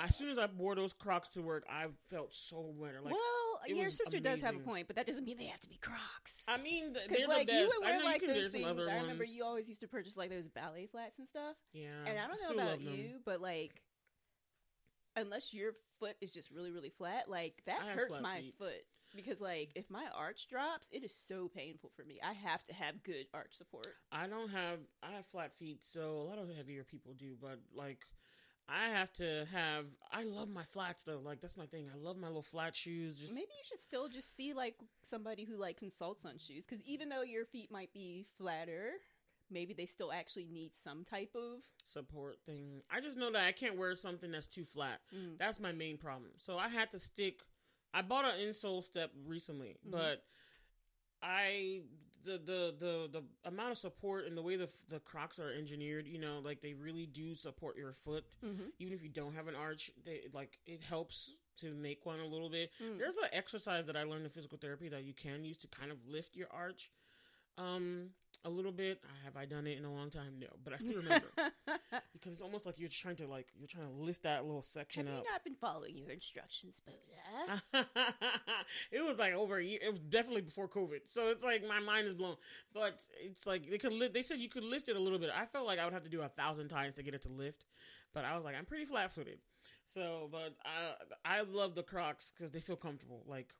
as soon as I wore those Crocs to work, I felt so better. Like, well, your sister does have a amazing. point, but that doesn't mean they have to be Crocs. I mean, they're Because the like you best. would I wear know like you can those do some things. other I remember ones. you always used to purchase like those ballet flats and stuff. Yeah, And I don't know still about love them. you, but like, unless your foot is just really, really flat, like that I have hurts flat my feet. foot. Because like, if my arch drops, it is so painful for me. I have to have good arch support. I have flat feet, so a lot of heavier people do, but like I love my flats though. Like that's my thing. I love my little flat shoes. Just Maybe you should still just see like somebody who like consults on shoes. Because even though your feet might be flatter, maybe they still actually need some type of support thing. I just know that I can't wear something that's too flat. That's my main problem. So I had to stick. I bought an insole step recently, but the amount of support and the way the Crocs are engineered, you know, like they really do support your foot, even if you don't have an arch. It helps to make one a little bit. There's an exercise that I learned in physical therapy that you can use to kind of lift your arch. A little bit. Have I done it in a long time? No, but I still remember because it's almost like you're trying to lift that little section Have up. you not been following your instructions, Bola? It was like over a year. It was definitely before COVID, so it's like my mind is blown. But it's like they said you could lift it a little bit. I felt like I would have to do 1,000 times to get it to lift, but I was like, I'm pretty flat-footed. So, but I love the Crocs because they feel comfortable. Like,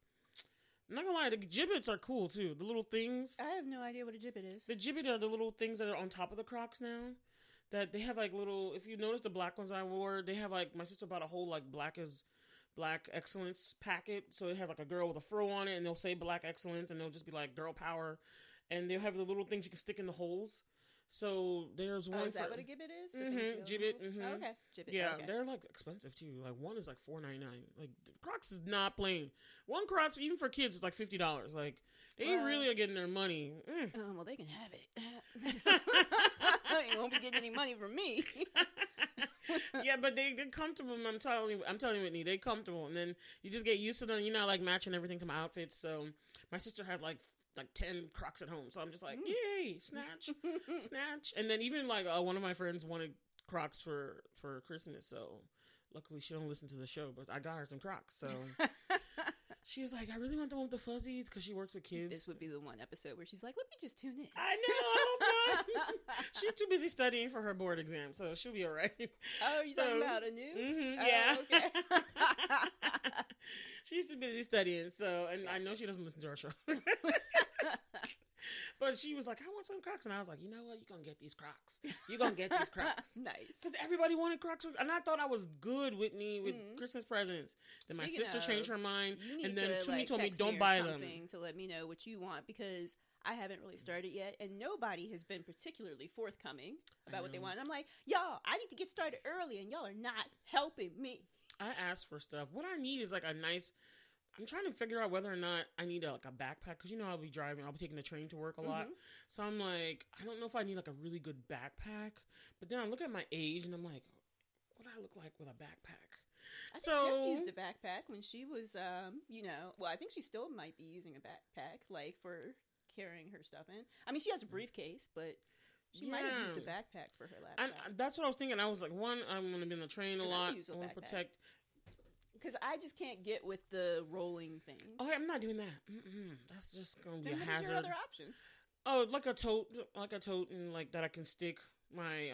I'm not gonna lie, the gibbets are cool too. The little things. I have no idea what a gibbet is. The gibbet are the little things that are on top of the Crocs now. That they have like little. If you notice the black ones I wore, they have like my sister bought a whole like black excellence packet. So it has like a girl with a fro on it, and they'll say black excellence, and they'll just be like girl power, and they'll have the little things you can stick in the holes. So there's one. Is that what a gibbet is? Gibbet. Oh, okay, gibbet. Yeah, okay. they're like expensive too. Like one is like $4.99. Like Crocs is not plain. One Crocs even for kids is like $50. Like they really are getting their money. Well, they can have it. You won't be getting any money from me. Yeah, but they're comfortable. I'm telling you, Whitney, they're comfortable, and then you just get used to them. You know, like matching everything to my outfits. So my sister has like 10 Crocs at home, so I'm just like, yay, snatch. And then even like one of my friends wanted Crocs for Christmas, so luckily she don't listen to the show, but I got her some Crocs. So she was like, I really want the one with the fuzzies because she works with kids. This would be the one episode where she's like, let me just tune in. I know. She's too busy studying for her board exam, so she'll be all right. Oh, you're talking about a new? Yeah. Okay. She's too busy studying, so, and I know she doesn't listen to our show. But she was like, I want some Crocs. And I was like, you know what? You're going to get these Crocs. You're going to get these Crocs. Nice. Because everybody wanted Crocs. And I thought I was good, Whitney, with Christmas presents. Then my sister changed her mind. And then Tumi told me, don't buy them. To let me know what you want, because I haven't really started yet. And nobody has been particularly forthcoming about what they want. And I'm like, y'all, I need to get started early. And y'all are not helping me. I asked for stuff. What I need is like a nice... I'm trying to figure out whether or not I need a backpack, because, you know, I'll be taking the train to work a lot. So I'm like, I don't know if I need like a really good backpack. But then I look at my age and I'm like, what do I look like with a backpack? I think Tiff used a backpack when she was, well, I think she still might be using a backpack, like, for carrying her stuff in. I mean, she has a briefcase, but she might have used a backpack for her laptop. And that's what I was thinking. I was like, one, I'm going to be on the train a lot. I want to protect... Because I just can't get with the rolling thing. Oh, I'm not doing that. That's just going to be a hazard. What's your other option? Oh, like a tote, and like that I can stick my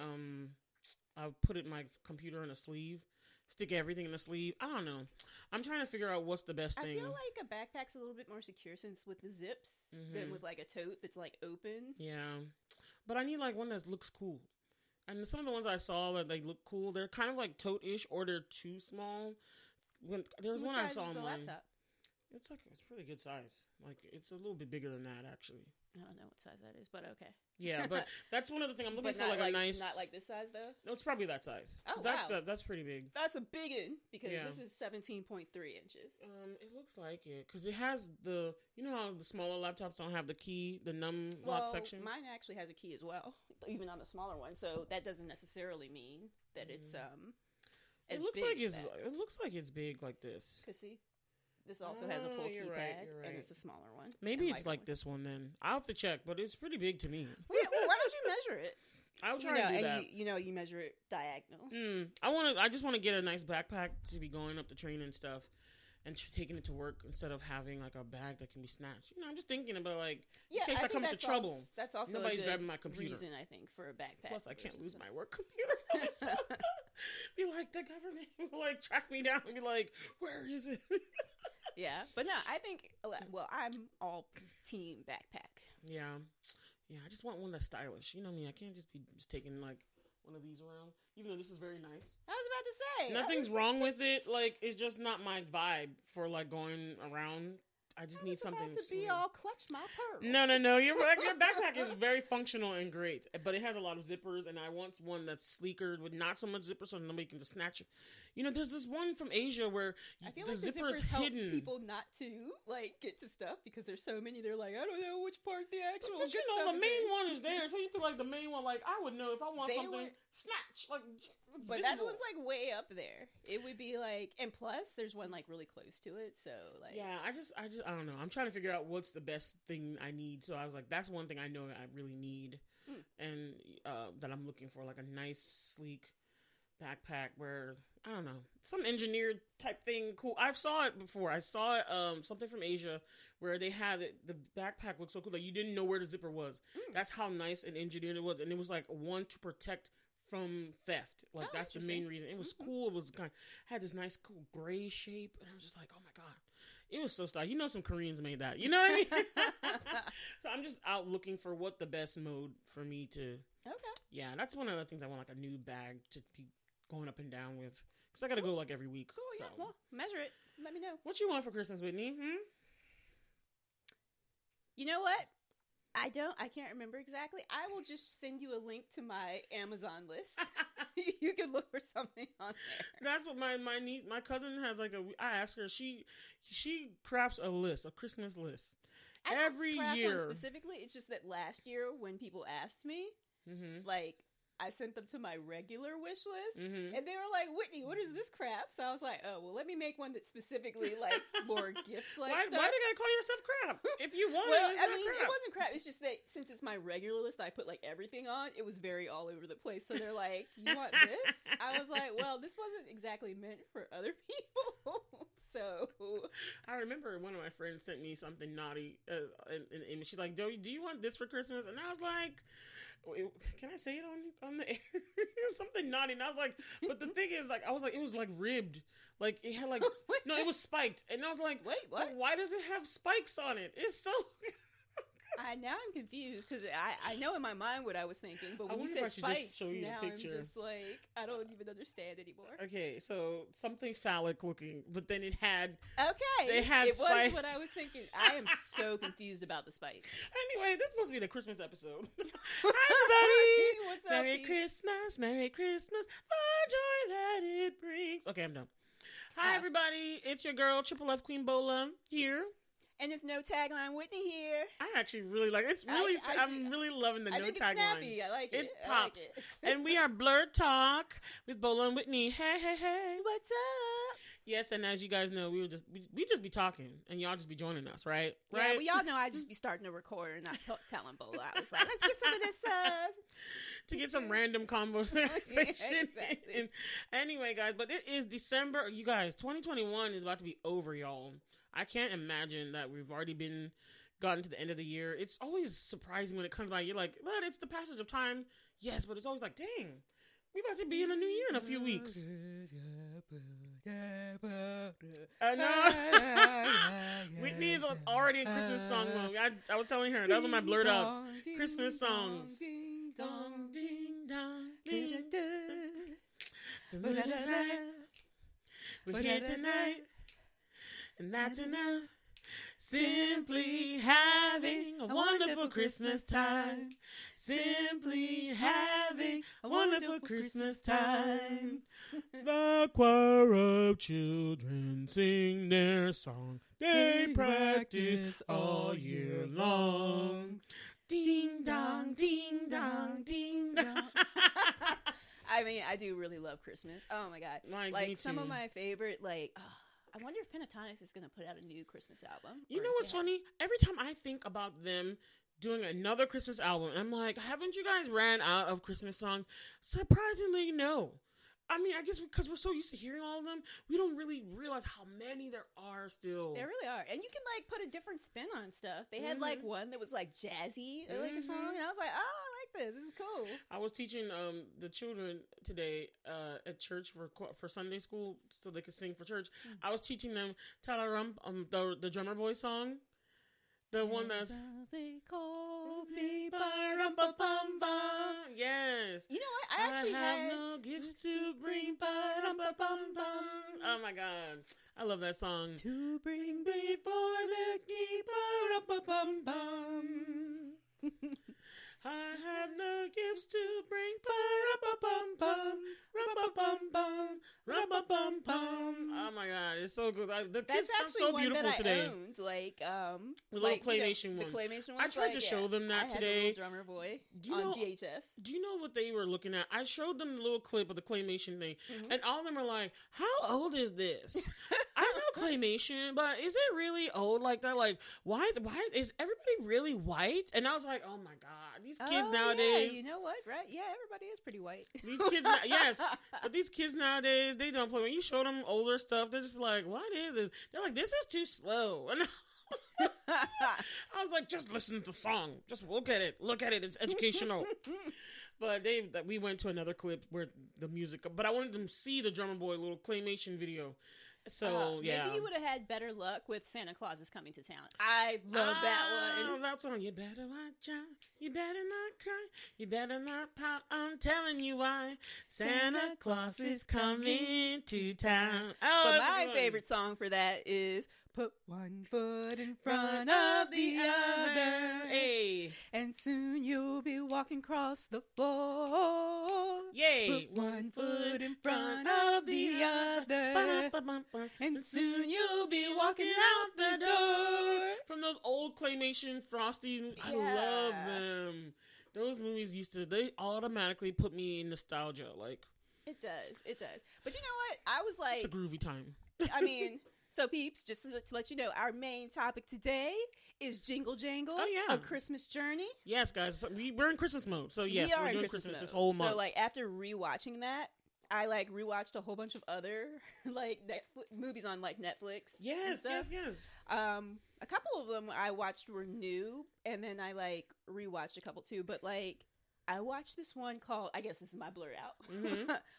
I'll put my computer in a sleeve, stick everything in the sleeve. I don't know. I'm trying to figure out what's the best thing. I feel like a backpack's a little bit more secure since with the zips than with like a tote that's like open. Yeah, but I need like one that looks cool. And some of the ones I saw that they look cool, they're kind of like tote-ish, or they're too small. There was one I saw online. Laptop? It's pretty good size. Like it's a little bit bigger than that actually. I don't know what size that is, but okay. Yeah, but that's one of the things I'm looking for, like a nice. Not like this size though. No, it's probably that size. Oh, wow. That's pretty big. That's a big one because this is 17.3 inches. It looks like it because it has the. You know how the smaller laptops don't have the key, the lock section. Mine actually has a key as well, even on the smaller one. So that doesn't necessarily mean that it's It looks like it's big like this. Cause see, this also has a full keypad, right. and it's a smaller one. Maybe it's like this one then. I'll have to check, but it's pretty big to me. Well, why don't you measure it? I'll try to do that. You measure it diagonal. I just want to get a nice backpack to be going up the train and stuff, and taking it to work instead of having like a bag that can be snatched. I'm just thinking about like in case I come into trouble. That's also nobody's a good grabbing my computer. reason, I think, for a backpack. Plus, I can't lose my work computer. Be like, the government will like track me down and be like, where is it? Yeah, but no, I think. Well, I'm all team backpack. Yeah. I just want one that's stylish. You know me. I can't just be taking like one of these around. Even though this is very nice. I was about to say nothing's wrong with it. Like it's just not my vibe for like going around. I just need something to be all clutch my pearls. No. Your backpack is very functional and great, but it has a lot of zippers, and I want one that's sleeker with not so much zippers, so nobody can just snatch it. There's this one from Asia where I feel the like the zipper is zippers hidden. help people not to like get to stuff because there's so many. They're like, I don't know which part the actual. But the main one is there, so you feel like the main one. Like I would know if I want something, snatch. Like, but that one's like way up there. It would be like, and plus there's one like really close to it. So like, yeah, I don't know. I'm trying to figure out what's the best thing I need. So I was like, that's one thing I know I really need, and that I'm looking for, like a nice, sleek backpack where I don't know, some engineered type thing. Cool. I saw it before. I saw something from Asia where they had it. The backpack looked so cool. Like you didn't know where the zipper was. That's how nice and engineered it was, and it was like one to protect from theft. Like that's the main reason. It was cool. It was had this nice cool gray shape, and I was just like, oh my god, it was so stylish. Some Koreans made that. You know what I mean? So I'm just out looking for what the best mode for me to. Okay. Yeah, that's one of the things I want, like a new bag to be going up and down with, because I gotta go like every week. Cool. So. Yeah. Well, measure it. Let me know. What you want for Christmas, Whitney? You know what? I can't remember exactly. I will just send you a link to my Amazon list. You can look for something on there. That's what my niece, my cousin has like I asked her, she crafts a Christmas list. Every year. Specifically, it's just that last year when people asked me, like, I sent them to my regular wish list, and they were like, Whitney, what is this crap? So I was like, oh, well, let me make one that's specifically, like, more gift-like Why do you gotta call yourself crap? If you want well, it, it's I not mean, crap. It wasn't crap. It's just that since it's my regular list, I put, like, everything on. It was very all over the place. So they're like, you want this? I was like, well, this wasn't exactly meant for other people. So I remember one of my friends sent me something naughty, and she's like, do you want this for Christmas? And I was like, can I say it on the air? Something naughty. And I was like, but the thing is, like, I was like, it was like ribbed. Like it had like, no, it was spiked. And I was like, wait, what? Why does it have spikes on it? It's so... now I'm confused because I know in my mind what I was thinking, but when you said spikes, now I'm just like, I don't even understand anymore. Okay, so something phallic looking, but then it had... Okay, it had spikes. Was what I was thinking. I am so confused about the spikes. Anyway, this is supposed to be the Christmas episode. Hi, everybody! What's up, Merry Christmas, Merry Christmas, the joy that it brings. Okay, I'm done. Hi, everybody. It's your girl, Triple F Queen Bola, here. And it's no tagline Whitney here. I actually really like it. It's really, I'm really loving the no tagline. It's snappy. I like it. It pops. Like it. And we are BlerdTalk with Bola and Whitney. Hey, hey, hey. What's up? Yes, and as you guys know, we just be talking, and y'all just be joining us, right? Yeah, well, y'all know I just be starting to record and not telling Bola. I was like, let's get some of this. To get some random conversation. Yeah, exactly. And anyway, guys, but it is December. You guys, 2021 is about to be over, y'all. I can't imagine that we've already gotten to the end of the year. It's always surprising when it comes by. You're like, well, it's the passage of time. Yes, but it's always like, dang, we about to be in a new year in a few weeks. I know. Whitney is already in Christmas song mode. I was telling her, that was my Blerd Outs. Christmas songs. Ding dong, ding dong, ding dong. But that's right. We're here tonight. And that's enough. Simply having a wonderful Christmas time. Simply having a wonderful Christmas time. The choir of children sing their song. They practice all year long. Ding dong, ding dong, ding dong. I mean, I do really love Christmas. Oh my God. Like some of my favorite, like... I wonder if Pentatonics is going to put out a new Christmas album. You know what's funny? Every time I think about them doing another Christmas album. And I'm like, haven't you guys ran out of Christmas songs? Surprisingly, no. I mean, I guess because we're so used to hearing all of them, we don't really realize how many there are still. There really are. And you can, like, put a different spin on stuff. They had, like, one that was, like, jazzy, like a song. And I was like, oh, I like this. This is cool. I was teaching the children today at church for Sunday school so they could sing for church. I was teaching them the Drummer Boy song. The one that's... They call me ba-rum-ba-bum-bum. Yes. You know what? I actually have no gifts to bring ba-rum-ba-bum-bum. Oh my God. I love that song. To bring before this key ba-rum-ba-bum-bum. I have no gifts to bring ba-rum-ba-bum-bum. Rum-ba-bum-bum. Rum-ba-bum-bum. Oh my God. It's so good. The kids sound so beautiful today. Owned, like, the little claymation one. The claymation one. I tried to show them that today. I had a little Drummer Boy on VHS. Do you know what they were looking at? I showed them the little clip of the claymation thing, and all of them are like, "How old is this?" I know claymation, but is it really old like that? Like, why is everybody really white? And I was like, "Oh my God, these kids nowadays." Yeah, you know what? Right? Yeah, everybody is pretty white. These kids, yes, but these kids nowadays, they don't play. When you show them older stuff, they're just like, "What is this?" They're like, "This is too slow." And I was like, just listen to the song. Just look at it. It's educational. But we went to another clip where the music, but I wanted them to see the Drummer Boy little claymation video. So, yeah. Maybe you would have had better luck with Santa Claus is Coming to Town. I love that one. That song. You better watch out. You better not cry. You better not pout. I'm telling you why. Santa Claus is coming to town. Oh, but my favorite song for that is Put One Foot in Front of the Other. Hey. And soon you'll be walking across the floor. Yay. Put one foot in front of the other. And soon you'll be walking out the door. From those old claymation Frosty, I love them. Those movies they automatically put me in nostalgia. Like, it does. But you know what? I was like, it's a groovy time. I mean, so peeps, just to let you know, our main topic today is Jingle Jangle. Oh, yeah. A Christmas Journey. Yes, guys. We're in Christmas mode. So, yes, we're doing Christmas this whole month. So, like, after rewatching that, I, like, rewatched a whole bunch of other, like, movies on, like, Netflix. Yes. A couple of them I watched were new, and then I, like, rewatched a couple, too. But, like, I watched this one called, I guess this is my Blerd Out,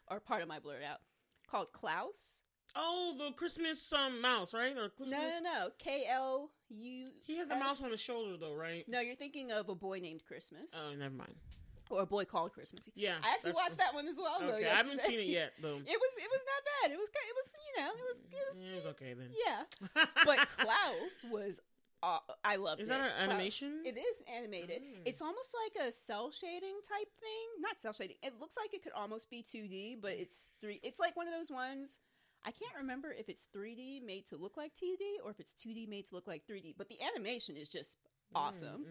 or part of my Blerd Out, called Klaus. Oh, the Christmas mouse, right? Or Christmas... No. KLU. He has a mouse on his shoulder, though, right? No, you're thinking of A Boy Named Christmas. Oh, never mind. Or A Boy Called Christmas. Yeah, I actually watched that one as well. Okay, though, I haven't seen it yet, though. It was not bad. It was okay then. Yeah, but Klaus was. I loved it. Is that an animation? It is animated. It's almost like a cell shading type thing. Not cell shading. It looks like it could almost be 2D, but it's 3. It's like one of those ones. I can't remember if it's 3D made to look like 2D or if it's 2D made to look like 3D. But the animation is just awesome.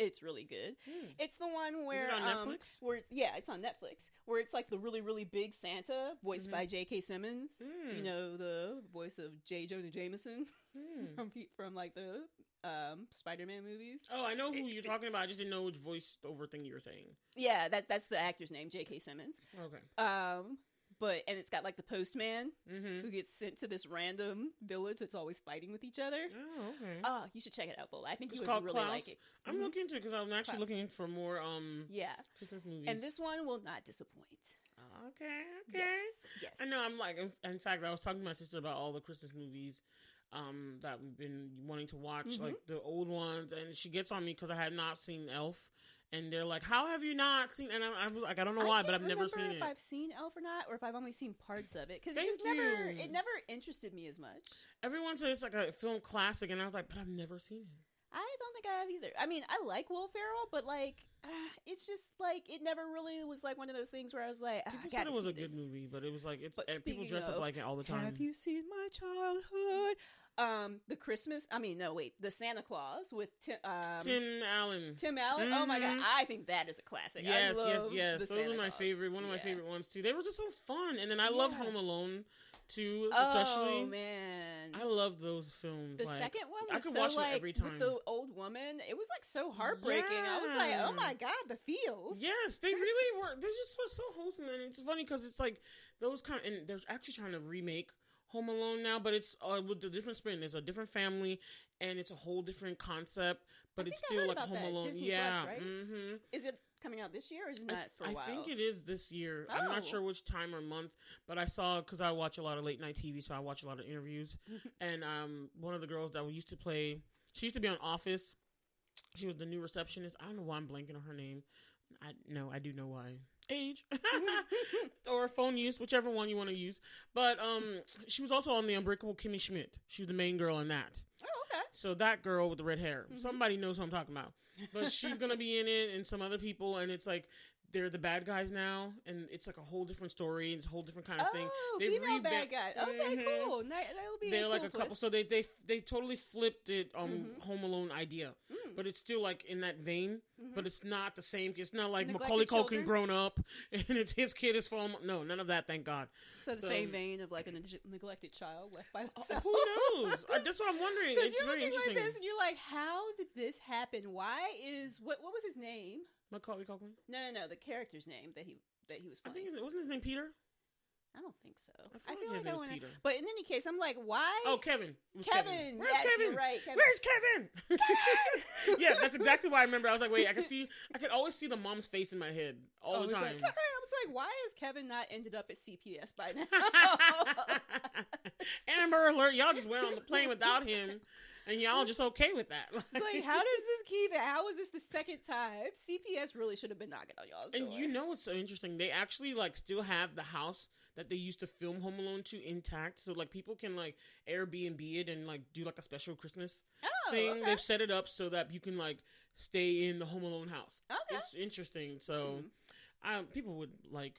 It's really good. It's the one where is it on Netflix? It's on Netflix. Where it's like the really, really big Santa, voiced by J.K. Simmons. You know, the voice of J. Jonah Jameson from like the Spider-Man movies. Oh, I know who you're talking about. I just didn't know which voice over thing you were saying. Yeah, that's the actor's name, J.K. Simmons. Okay. And it's got like the postman who gets sent to this random village that's always fighting with each other. Oh, okay. You should check it out, Bola. I think it's you would really Klaus. like it. I'm looking into it because I'm actually looking for more Christmas movies. And this one will not disappoint. Okay. Yes. I know. I'm like, in fact, I was talking to my sister about all the Christmas movies that we've been wanting to watch, like the old ones, and she gets on me because I had not seen Elf. And they're like, "How have you not seen?" And I was like, "I don't know why, but I've never seen it." If I've seen Elf or not, or if I've only seen parts of it, because it never interested me as much. Everyone says it's like a film classic, and I was like, "But I've never seen it." I don't think I have either. I mean, I like Will Ferrell, but like, it's just like it never really was like one of those things where I was like, people said it was a good movie, but it was like people dress up like it all the time. Have you seen my childhood? The Santa Claus with Tim Allen. Tim Allen? Oh my God, I think that is a classic. Yes. Those are my favorite. One of my favorite ones too. They were just so fun. And then I love Home Alone too, especially. Oh man, I love those films. The like, second one was I could so watch like them every time. with the old woman. It was like so heartbreaking. I was like, oh my god, the feels. Yes, they really were. They just were so wholesome, and it's funny because it's like those kind. And they're actually trying to remake Home Alone now, but it's with the different spin. There's a different family, and it's a whole different concept. But it's still like Home Alone. Disney yeah. Plus, right? Mm-hmm. Is it coming out this year, or is it not for a while? I think it is this year. I'm not sure which time or month, but I saw, because I watch a lot of late night TV, so I watch a lot of interviews. And one of the girls that we used to play, she used to be on Office. She was the new receptionist. I don't know why I'm blanking on her name. I do know why. Age. Or phone use, whichever one you want to use. But she was also on The Unbreakable Kimmy Schmidt. She was the main girl in that. Oh, okay. So that girl with the red hair. Somebody knows who I'm talking about. But she's going to be in it, and some other people, and it's like they're the bad guys now, and it's like a whole different story, and it's a whole different kind of thing. They female bad guys. Okay, cool. That'll be they're a like cool a couple, twist. so they totally flipped it Home Alone idea, but it's still like in that vein, but it's not the same. It's not like Macaulay Culkin grown up, and it's his kid is from. No, none of that, thank God. So the same vein of like a neglected child left by himself. Who knows? That's what I'm wondering. It's you're very interesting. Like this, and you're like, how did this happen? Why is what was his name? Macaulay Culkin? No, the character's name that he was playing. I think wasn't his name Peter? I don't think so. I feel like I want to. But in any case, I'm like, why? Oh, Kevin. Kevin. Where's yes, Kevin? You're right. Kevin. Where's Kevin? Kevin! Yeah, that's exactly why I remember. I was like, wait, I could always see the mom's face in my head all the time. Like, I was like, why has Kevin not ended up at CPS by now? Amber Alert! Y'all just went on the plane without him. And y'all just okay with that. It's like, how does this keep it? How is this the second time? CPS really should have been knocking on y'all's door. And you know what's so interesting? They actually like still have the house that they used to film Home Alone 2 intact. So like people can like Airbnb it and like do like a special Christmas thing. Okay. They've set it up so that you can like stay in the Home Alone house. Okay. It's interesting. So people would like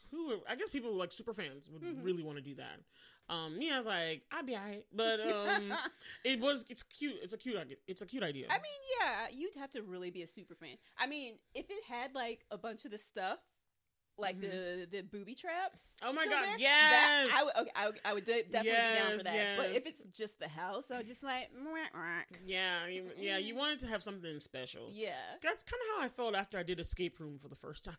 I guess people like super fans would really want to do that. I was like, I'd be alright, but it's cute. It's a cute idea. I mean, yeah, you'd have to really be a super fan. I mean, if it had like a bunch of the stuff, like the booby traps. Oh my god, there, yes! I would definitely be down for that. Yes. But if it's just the house, I would just like, yeah, you wanted to have something special. Yeah, that's kind of how I felt after I did Escape Room for the first time.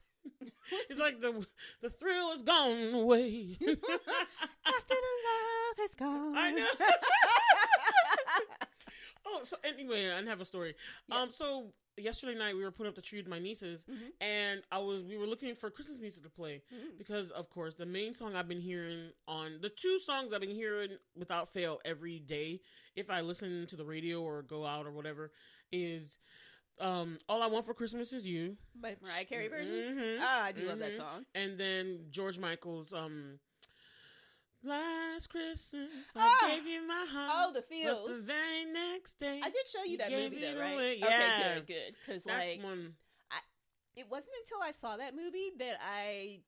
It's like the thrill is gone away after the love has gone. I know. Oh, so anyway, I have a story. Yeah. So yesterday night we were putting up the tree with my nieces, and we were looking for Christmas music to play because, of course, the main song I've been hearing the two songs I've been hearing without fail every day, if I listen to the radio or go out or whatever, is All I Want for Christmas Is You by Mariah Carey version. I do love that song. And then George Michael's Last Christmas I gave you my heart. Oh, the feels. But the very next day I did show you that movie though, right? Away. Yeah. Okay, good. Because like one. It wasn't until I saw that movie that I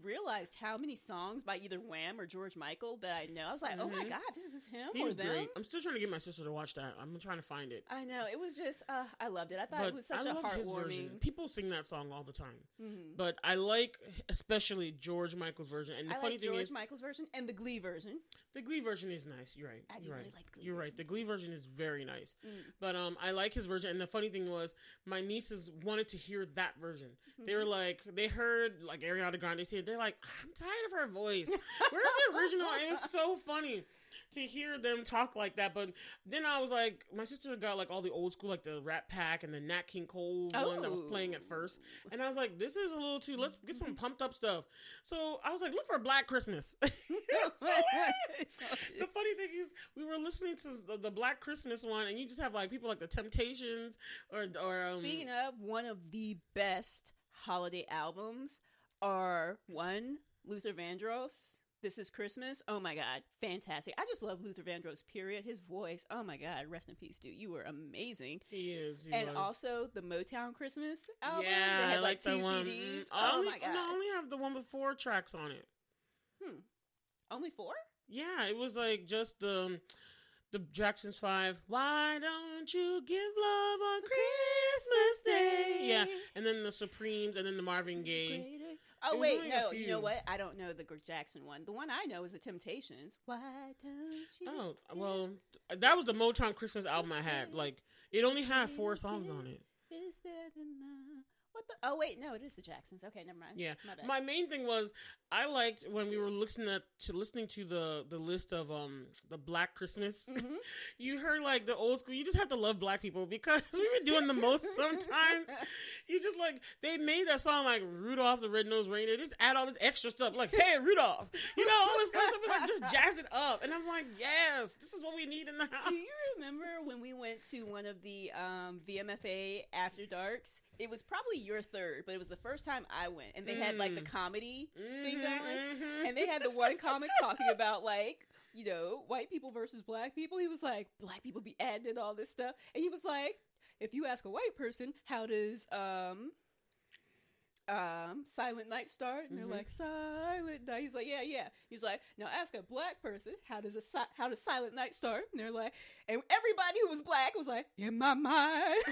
realized how many songs by either Wham or George Michael that I know. I was like, oh my god, this is him he or was them. Great. I'm still trying to get my sister to watch that. I'm trying to find it. I know. It was just, I loved it. I thought it was such a heartwarming. People sing that song all the time. But I like especially George Michael's version. And the funny thing is, George Michael's version and the Glee version. The Glee version is nice. You're right. I do really like Glee. You're right. The Glee version is very nice. But I like his version. And the funny thing was, my nieces wanted to hear that version. They were like, they heard like Ariana Grande say, they're like, I'm tired of her voice. Where's the original? It was so funny to hear them talk like that. But then I was like, my sister got like all the old school, like the Rat Pack and the Nat King Cole one that was playing at first. And I was like, this is a little too, let's get some pumped up stuff. So I was like, look for Black Christmas. The funny thing is, we were listening to the Black Christmas one, and you just have like people like the Temptations or speaking of, one of the best holiday albums are Luther Vandross, This Is Christmas. Oh my god, fantastic. I just love Luther Vandross, period. His voice, oh my god, rest in peace, dude. You were amazing. He is. Also the Motown Christmas album. Yeah, they had I like two one. CDs. Oh my god. I only have the one with 4 tracks on it. Only 4? Yeah, it was like just the Jackson's 5. Why don't you give love on Christmas Day? Yeah, and then the Supremes, and then the Marvin Gaye. Oh, wait, no. You know what? I don't know the Jackson one. The one I know is the Temptations. Why don't you? Oh, well, that was the Motown Christmas album I had. Like, it only had 4 songs on it. Is there what the? Oh, wait, no, it is the Jacksons. Okay, never mind. Yeah. My main thing was, I liked when we were listening to the list of the Black Christmas. Mm-hmm. You heard like the old school. You just have to love Black people because we were doing the most sometimes. You just like they made that song like Rudolph the Red-Nosed Reindeer. Just add all this extra stuff like, hey Rudolph, you know, all this kind of stuff. Like just jazz it up, and I'm like, yes, this is what we need in the house. Do you remember when we went to one of the VMFA After Darks? It was probably your third, but it was the first time I went, and they had like the comedy thing going, and they had the one comic talking about like, you know, white people versus Black people. He was like, Black people be adding in all this stuff, and he was like, if you ask a white person, how does Silent Night start? And they're like, Silent Night. He's like, yeah. He's like, now ask a Black person, how does Silent Night start? And they're like, and everybody who was Black was like, in my mind.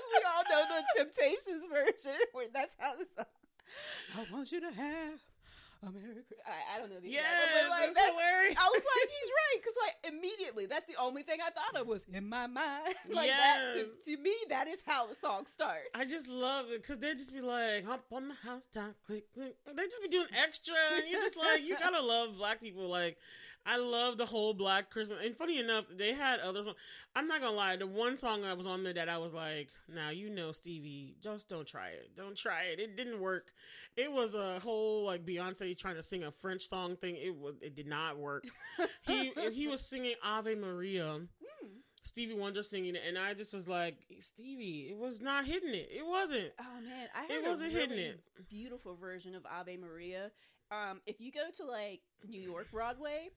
We all know the Temptations version where that's how the song. I want you to have America. I don't know the exact one, but like, that's hilarious. I was like, he's right, because like immediately that's the only thing I thought of was in my mind. Like that to me, that is how the song starts. I just love it because they just be like, hop on the housetop, click, click. They just be doing extra, and you're just like, you gotta love Black people. Like, I love the whole Black Christmas. And funny enough, they had other songs. I'm not gonna lie, the one song that was on there that I was like, now you know, Stevie, just don't try it. Don't try it. It didn't work. It was a whole like Beyonce trying to sing a French song thing. It did not work. He was singing Ave Maria. Stevie Wonder singing it, and I just was like, Stevie, it was not hitting it. It wasn't. Oh man, I heard a really beautiful version of Ave Maria. If you go to like New York Broadway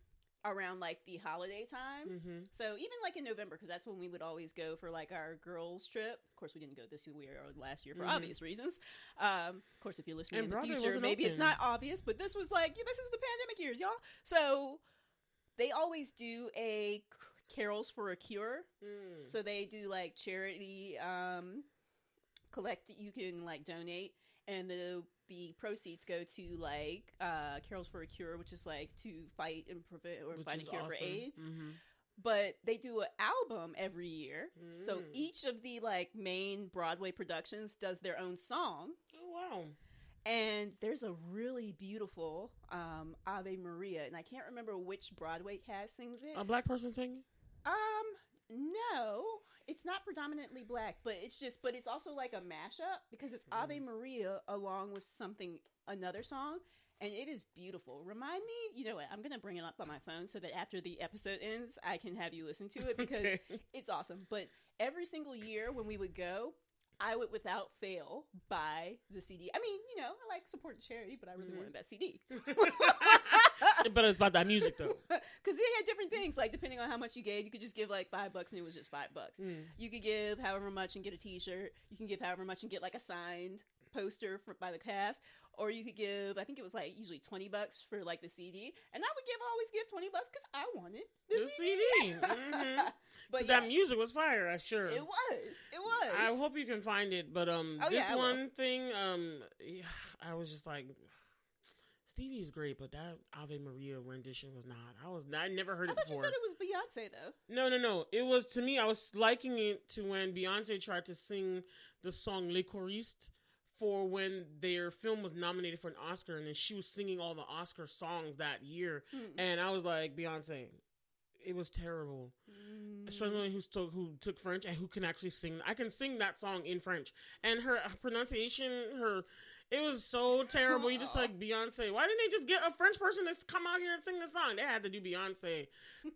around like the holiday time, so even like in November, because that's when we would always go for like our girls trip. Of course, we didn't go this year or last year for obvious reasons. Of course, if you're listening in the future, maybe it's not obvious, but this was like, this is the pandemic years, y'all. So they always do a Carols for a Cure. So they do like charity collect that you can like donate, and the proceeds go to like Carols for a Cure, which is like to fight and prevent or find a cure for AIDS. But they do an album every year, so each of the like main Broadway productions does their own song. Oh wow. And there's a really beautiful Ave Maria, and I can't remember which Broadway cast sings it. A Black person singing? No, it's not predominantly Black, but it's also like a mashup because it's Ave Maria along with another song, and it is beautiful. Remind me, you know what, I'm going to bring it up on my phone so that after the episode ends, I can have you listen to it because it's awesome. But every single year when we would go, I would without fail buy the CD. I mean, you know, I like supporting charity, but I really wanted that CD. But it's about that music though. Because they had different things, like depending on how much you gave, you could just give like $5 and it was just $5. You could give however much and get a t-shirt. You can give however much and get like a signed poster by the cast. Or you could give, I think it was like usually $20 for like the CD. And I would always give $20 because I wanted the CD. But that music was fire, I'm sure. It was. I hope you can find it. But thing, I was just like, Stevie's great, but that Ave Maria rendition was not. I never heard it before. I thought you said it was Beyonce though. No. It was, to me, I was liking it to when Beyonce tried to sing the song Les Choristes for when their film was nominated for an Oscar, and then she was singing all the Oscar songs that year. And I was like, Beyonce, it was terrible. Especially who took French and who can actually sing. I can sing that song in French. And her pronunciation, it was so terrible. You just like, Beyonce, why didn't they just get a French person to come out here and sing the song? They had to do Beyonce.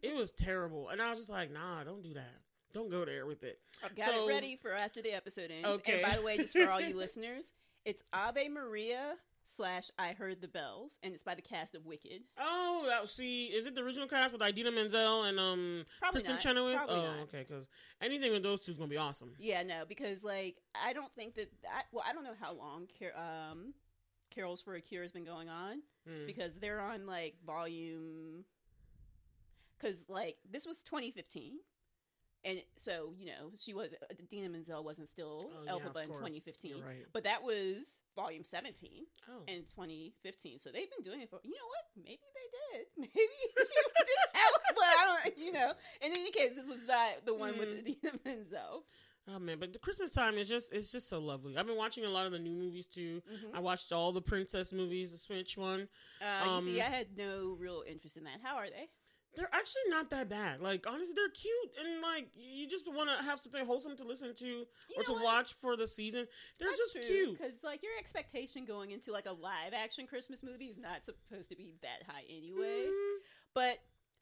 It was terrible. And I was just like, nah, don't do that. Don't go there with it. I've got it ready for after the episode ends. Okay. And by the way, just for all you listeners, it's Ave Maria / I Heard the Bells, and it's by the cast of Wicked. Oh, is it the original cast with Idina Menzel and Kristen Chenoweth? Probably not. Okay, because anything with those two is going to be awesome. Yeah, no, because like, I don't think that I don't know how long Carols for a Cure has been going on, because they're on like volume, because like, this was 2015. And so, she was Dina Menzel wasn't still Elphaba in 2015. Right. But that was volume 17 in 2015. So they've been doing it for, you know what? Maybe they did. Maybe she did have, but I don't, In any case, this was not the one with Dina Menzel. Oh man, but the Christmas time is just so lovely. I've been watching a lot of the new movies too. I watched all the princess movies, the Switch one. You see, I had no real interest in that. How are they? They're actually not that bad. Like, honestly, they're cute. And, like, you just want to have something wholesome to listen to watch for the season. That's just cute. Because, like, your expectation going into, like, a live-action Christmas movie is not supposed to be that high anyway. But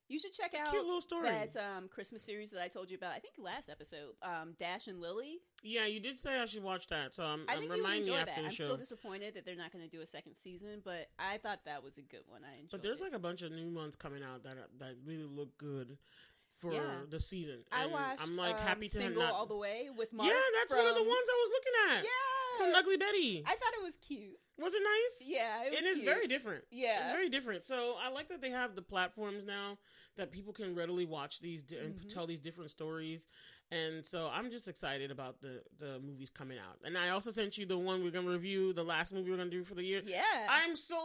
you should check out cute little story. That Christmas series that I told you about. I think last episode, Dash and Lily. Yeah, you did say I should watch that. So I think you would enjoy that. I'm show. Still disappointed that they're not going to do a second season, but I thought that was a good one. I enjoyed But there's like a bunch of new ones coming out that really look good for the season. And I watched. I'm like happy to Single All the Way with Mark. Yeah, that's one of the ones I was looking at. Yeah, from Ugly Betty. I thought it was cute. Was it nice? Yeah, it was. It is very different. Yeah, it's very different. So I like that they have the platforms now that people can readily watch these and tell these different stories. And so I'm just excited about the movies coming out. And I also sent you the one we're going to review, the last movie we're going to do for the year. Yeah.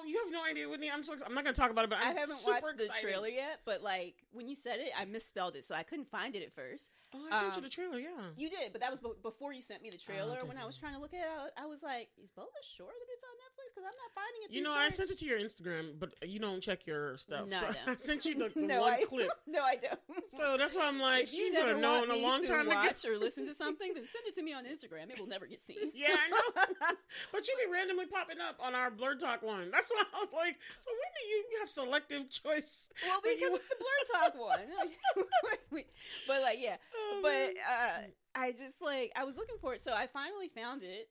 You have no idea, Whitney. I'm not going to talk about it, but I haven't watched the trailer yet. But like when you said it, I misspelled it, so I couldn't find it at first. Oh, I sent you the trailer, yeah. You did, but that was before you sent me the trailer. When I was trying to look at it, I was like, is Bola sure that it's on Netflix? Because I'm not finding it. I sent it to your Instagram, but you don't check your stuff. No, so I don't. I sent you the one clip. No, I don't. So that's why I'm like, you would have known a long time to watch or listen to something, then send it to me on Instagram. It will never get seen. Yeah, I know. But you be randomly popping up on our BlerdTalk one. That's why I was like, so when do you have selective choice? Well, because it's the BlerdTalk one. But like, yeah. Oh, but I just like, I was looking for it, so I finally found it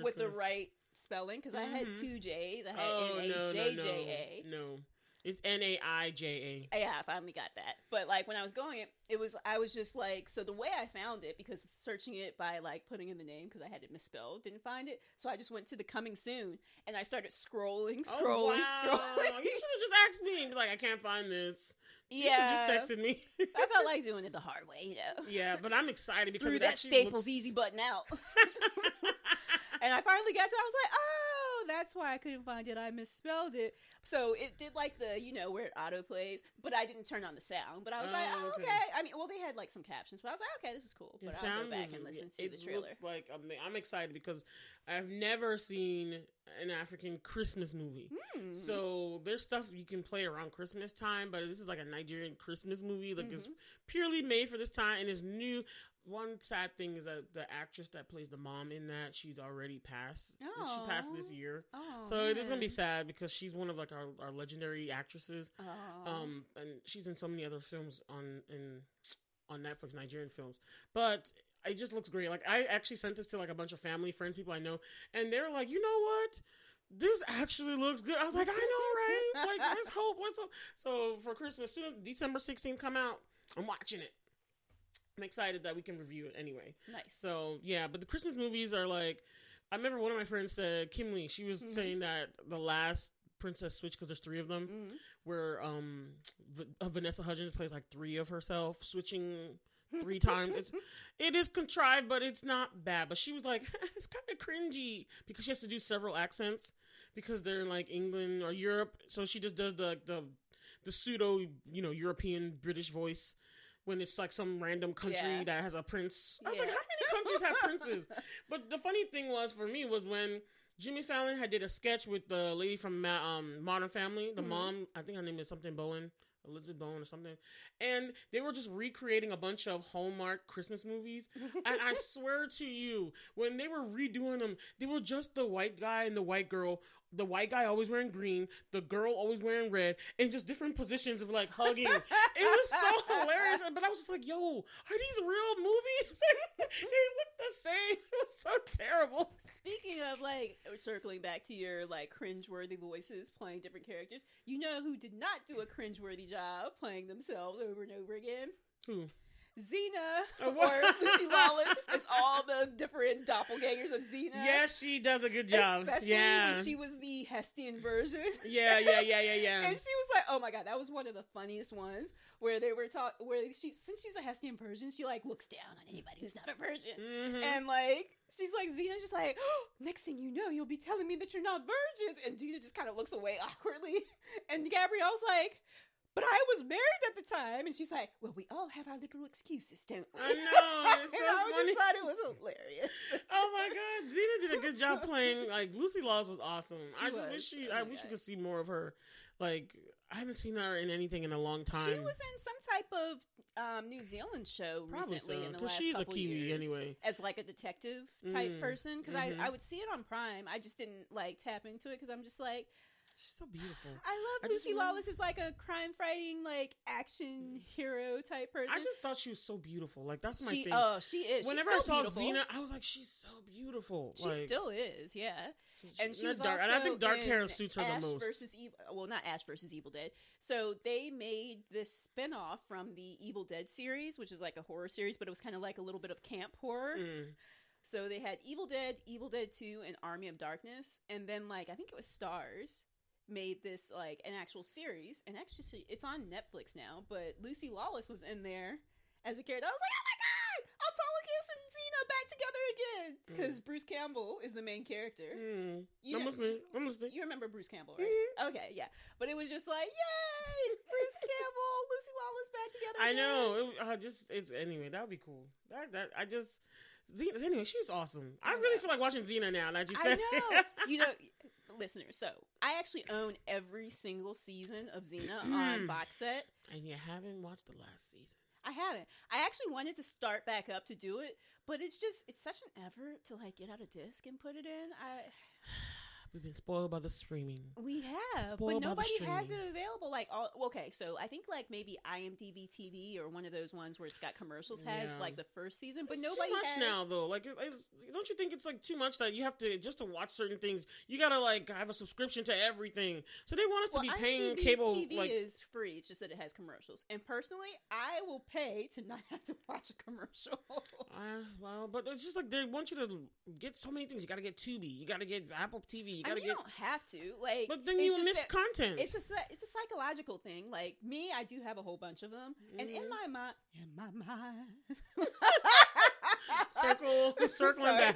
with the right spelling, because I had two J's. I had N-A-J-J-A. No. It's N-A-I-J-A. Yeah, I finally got that. But like when I was going, I was just like, so the way I found it, because searching it by like putting in the name, because I had it misspelled, didn't find it. So I just went to the coming soon, and I started scrolling. You should have just asked me. Be like, I can't find this. You should just texted me. I felt like doing it the hard way, Yeah, but I'm excited because threw that Staples Easy button out. And I finally got to it. I was like, oh, that's why I couldn't find it. I misspelled it. So it did like the, where it auto plays, but I didn't turn on the sound. But I was like, okay. I mean, well, they had like some captions, but I was like, okay, this is cool. But I'll go back and listen to the trailer. Looks like I'm excited because I've never seen an African Christmas movie. So there's stuff you can play around Christmas time, but this is like a Nigerian Christmas movie. Like it's purely made for this time and it's new. One sad thing is that the actress that plays the mom in that, she's already passed. She passed this year. So it is going to be sad because she's one of like our legendary actresses. And she's in so many other films on Netflix, Nigerian films. But it just looks great. Like I actually sent this to like a bunch of family, friends, people I know. And they're like, you know what? This actually looks good. I was like, I know, right? Like, let's hope. So for Christmas, as soon as December 16th come out, I'm watching it. I'm excited that we can review it anyway. Nice. So, yeah, but the Christmas movies are like, I remember one of my friends said, Kim Lee, she was saying that the last Princess Switch, because there's 3 of them, where Vanessa Hudgens plays like 3 of herself, switching 3 times. It is contrived, but it's not bad. But she was like, it's kind of cringy, because she has to do several accents, because they're in like England or Europe. So she just does the pseudo, European British voice. When it's like some random country that has a prince. I was like, how many countries have princes? But the funny thing was when Jimmy Fallon did a sketch with the lady from Modern Family, the mom, I think her name is something Bowen, Elizabeth Bowen or something. And they were just recreating a bunch of Hallmark Christmas movies. And I swear to you, when they were redoing them, they were just the white guy and the white girl. The white guy always wearing green, the girl always wearing red, and just different positions of like hugging. It was so hilarious. But I was just like, yo, are these real movies? They look the same. It was so terrible. Speaking of like circling back to your like cringeworthy voices playing different characters, you know who did not do a cringeworthy job playing themselves over and over again? Who? Xena or Lucy Lawless is all out the different doppelgangers of Xena. Yeah, she does a good job. Especially when she was the Hestian version. Yeah. And she was like, oh my god, that was one of the funniest ones where they were since she's a Hestian version, she like looks down on anybody who's not a virgin. Mm-hmm. And like, she's like, Xena's just like, oh, next thing you know, you'll be telling me that you're not virgins. And Xena just kind of looks away awkwardly. And Gabrielle's like, but I was married at the time. And she's like, well, we all have our little excuses, don't we? I know. It's so I funny. just thought it was hilarious. Oh my god, Xena did a good job playing. Like, Lucy Lawless was awesome. I wish we could see more of her. Like, I haven't seen her in anything in a long time. She was in some type of New Zealand show recently in the last she's couple a Kiwi years, anyway, as like a detective type person. Because I would see it on Prime. I just didn't like tap into it because I'm just like, she's so beautiful. I love Lucy Lawless as like a crime fighting like action hero type person. I just thought she was so beautiful. Like, that's my thing. Oh, she is. Whenever I saw Xena, I was like, she's so beautiful. She still is, yeah. And she was dark, also and I think dark hair suits her the most. Versus Evil. Well, not Ash versus Evil Dead. So they made this spinoff from the Evil Dead series, which is like a horror series, but it was kind of like a little bit of camp horror. So they had Evil Dead 2, and Army of Darkness, and then like I think it was Starz made this like an actual series, and actually it's on Netflix now, but Lucy Lawless was in there as a character. I was like, oh my god, Autolycus and Xena back together again, because Bruce Campbell is the main character. I'm listening. You remember Bruce Campbell, right? Okay, yeah, but it was just like, yay, Bruce Campbell, Lucy Lawless back together again. I know. Anyway, that would be cool. Xena, anyway, she's awesome. I really feel like watching Xena now. Like you said, you know, listeners. So I actually own every single season of Xena on box set, and you haven't watched the last season. I haven't. I actually wanted to start back up to do it, but it's such an effort to like get out a disc and put it in. We've been spoiled by the streaming. We have, but nobody has it available. Like, okay, so I think like maybe IMDb TV or one of those ones where it's got commercials has like the first season, but nobody too much has now though. Like, don't you think it's like too much that you have to just to watch certain things? You gotta like have a subscription to everything. So they want us to be paying cable. TV like, is free. It's just that it has commercials. And personally, I will pay to not have to watch a commercial. Well, but it's just like they want you to get so many things. You gotta get Tubi. You gotta get Apple TV. You don't have to. Like, but then you miss content. It's a psychological thing. Like me, I do have a whole bunch of them, and in my mind, circling back.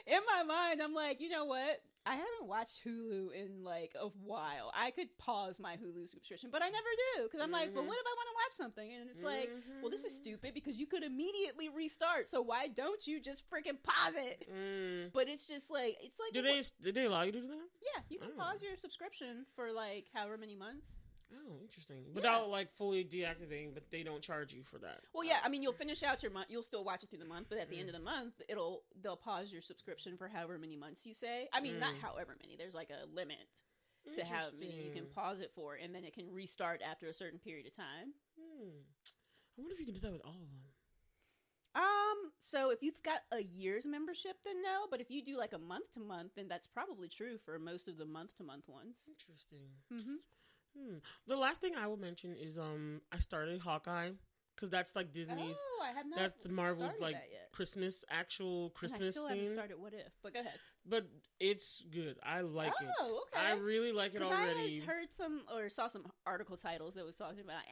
In my mind, I'm like, you know what? I haven't watched Hulu in like a while. I could pause my Hulu subscription, but I never do because I'm like, but what if I want to watch something? And it's like, well, this is stupid because you could immediately restart. So why don't you just freaking pause it? But it's just like did they allow you to do that? Yeah, you can pause your subscription for like however many months. Oh, interesting. Without like fully deactivating, but they don't charge you for that. Well, yeah, I mean, you'll finish out your month. You'll still watch it through the month, but at the end of the month, they'll pause your subscription for however many months you say. I mean, not however many. There's like a limit to how many you can pause it for, and then it can restart after a certain period of time. I wonder if you can do that with all of them. So if you've got a year's membership, then no. But if you do like a month to month, then that's probably true for most of the month to month ones. Interesting. The last thing I will mention is I started Hawkeye because that's like Disney's. Oh, I have not. That's Marvel's like Christmas Christmas and I still thing. haven't started What If, but go ahead. But it's good. I like it. Oh, okay. I really like it already. I heard saw some article titles that was talking about.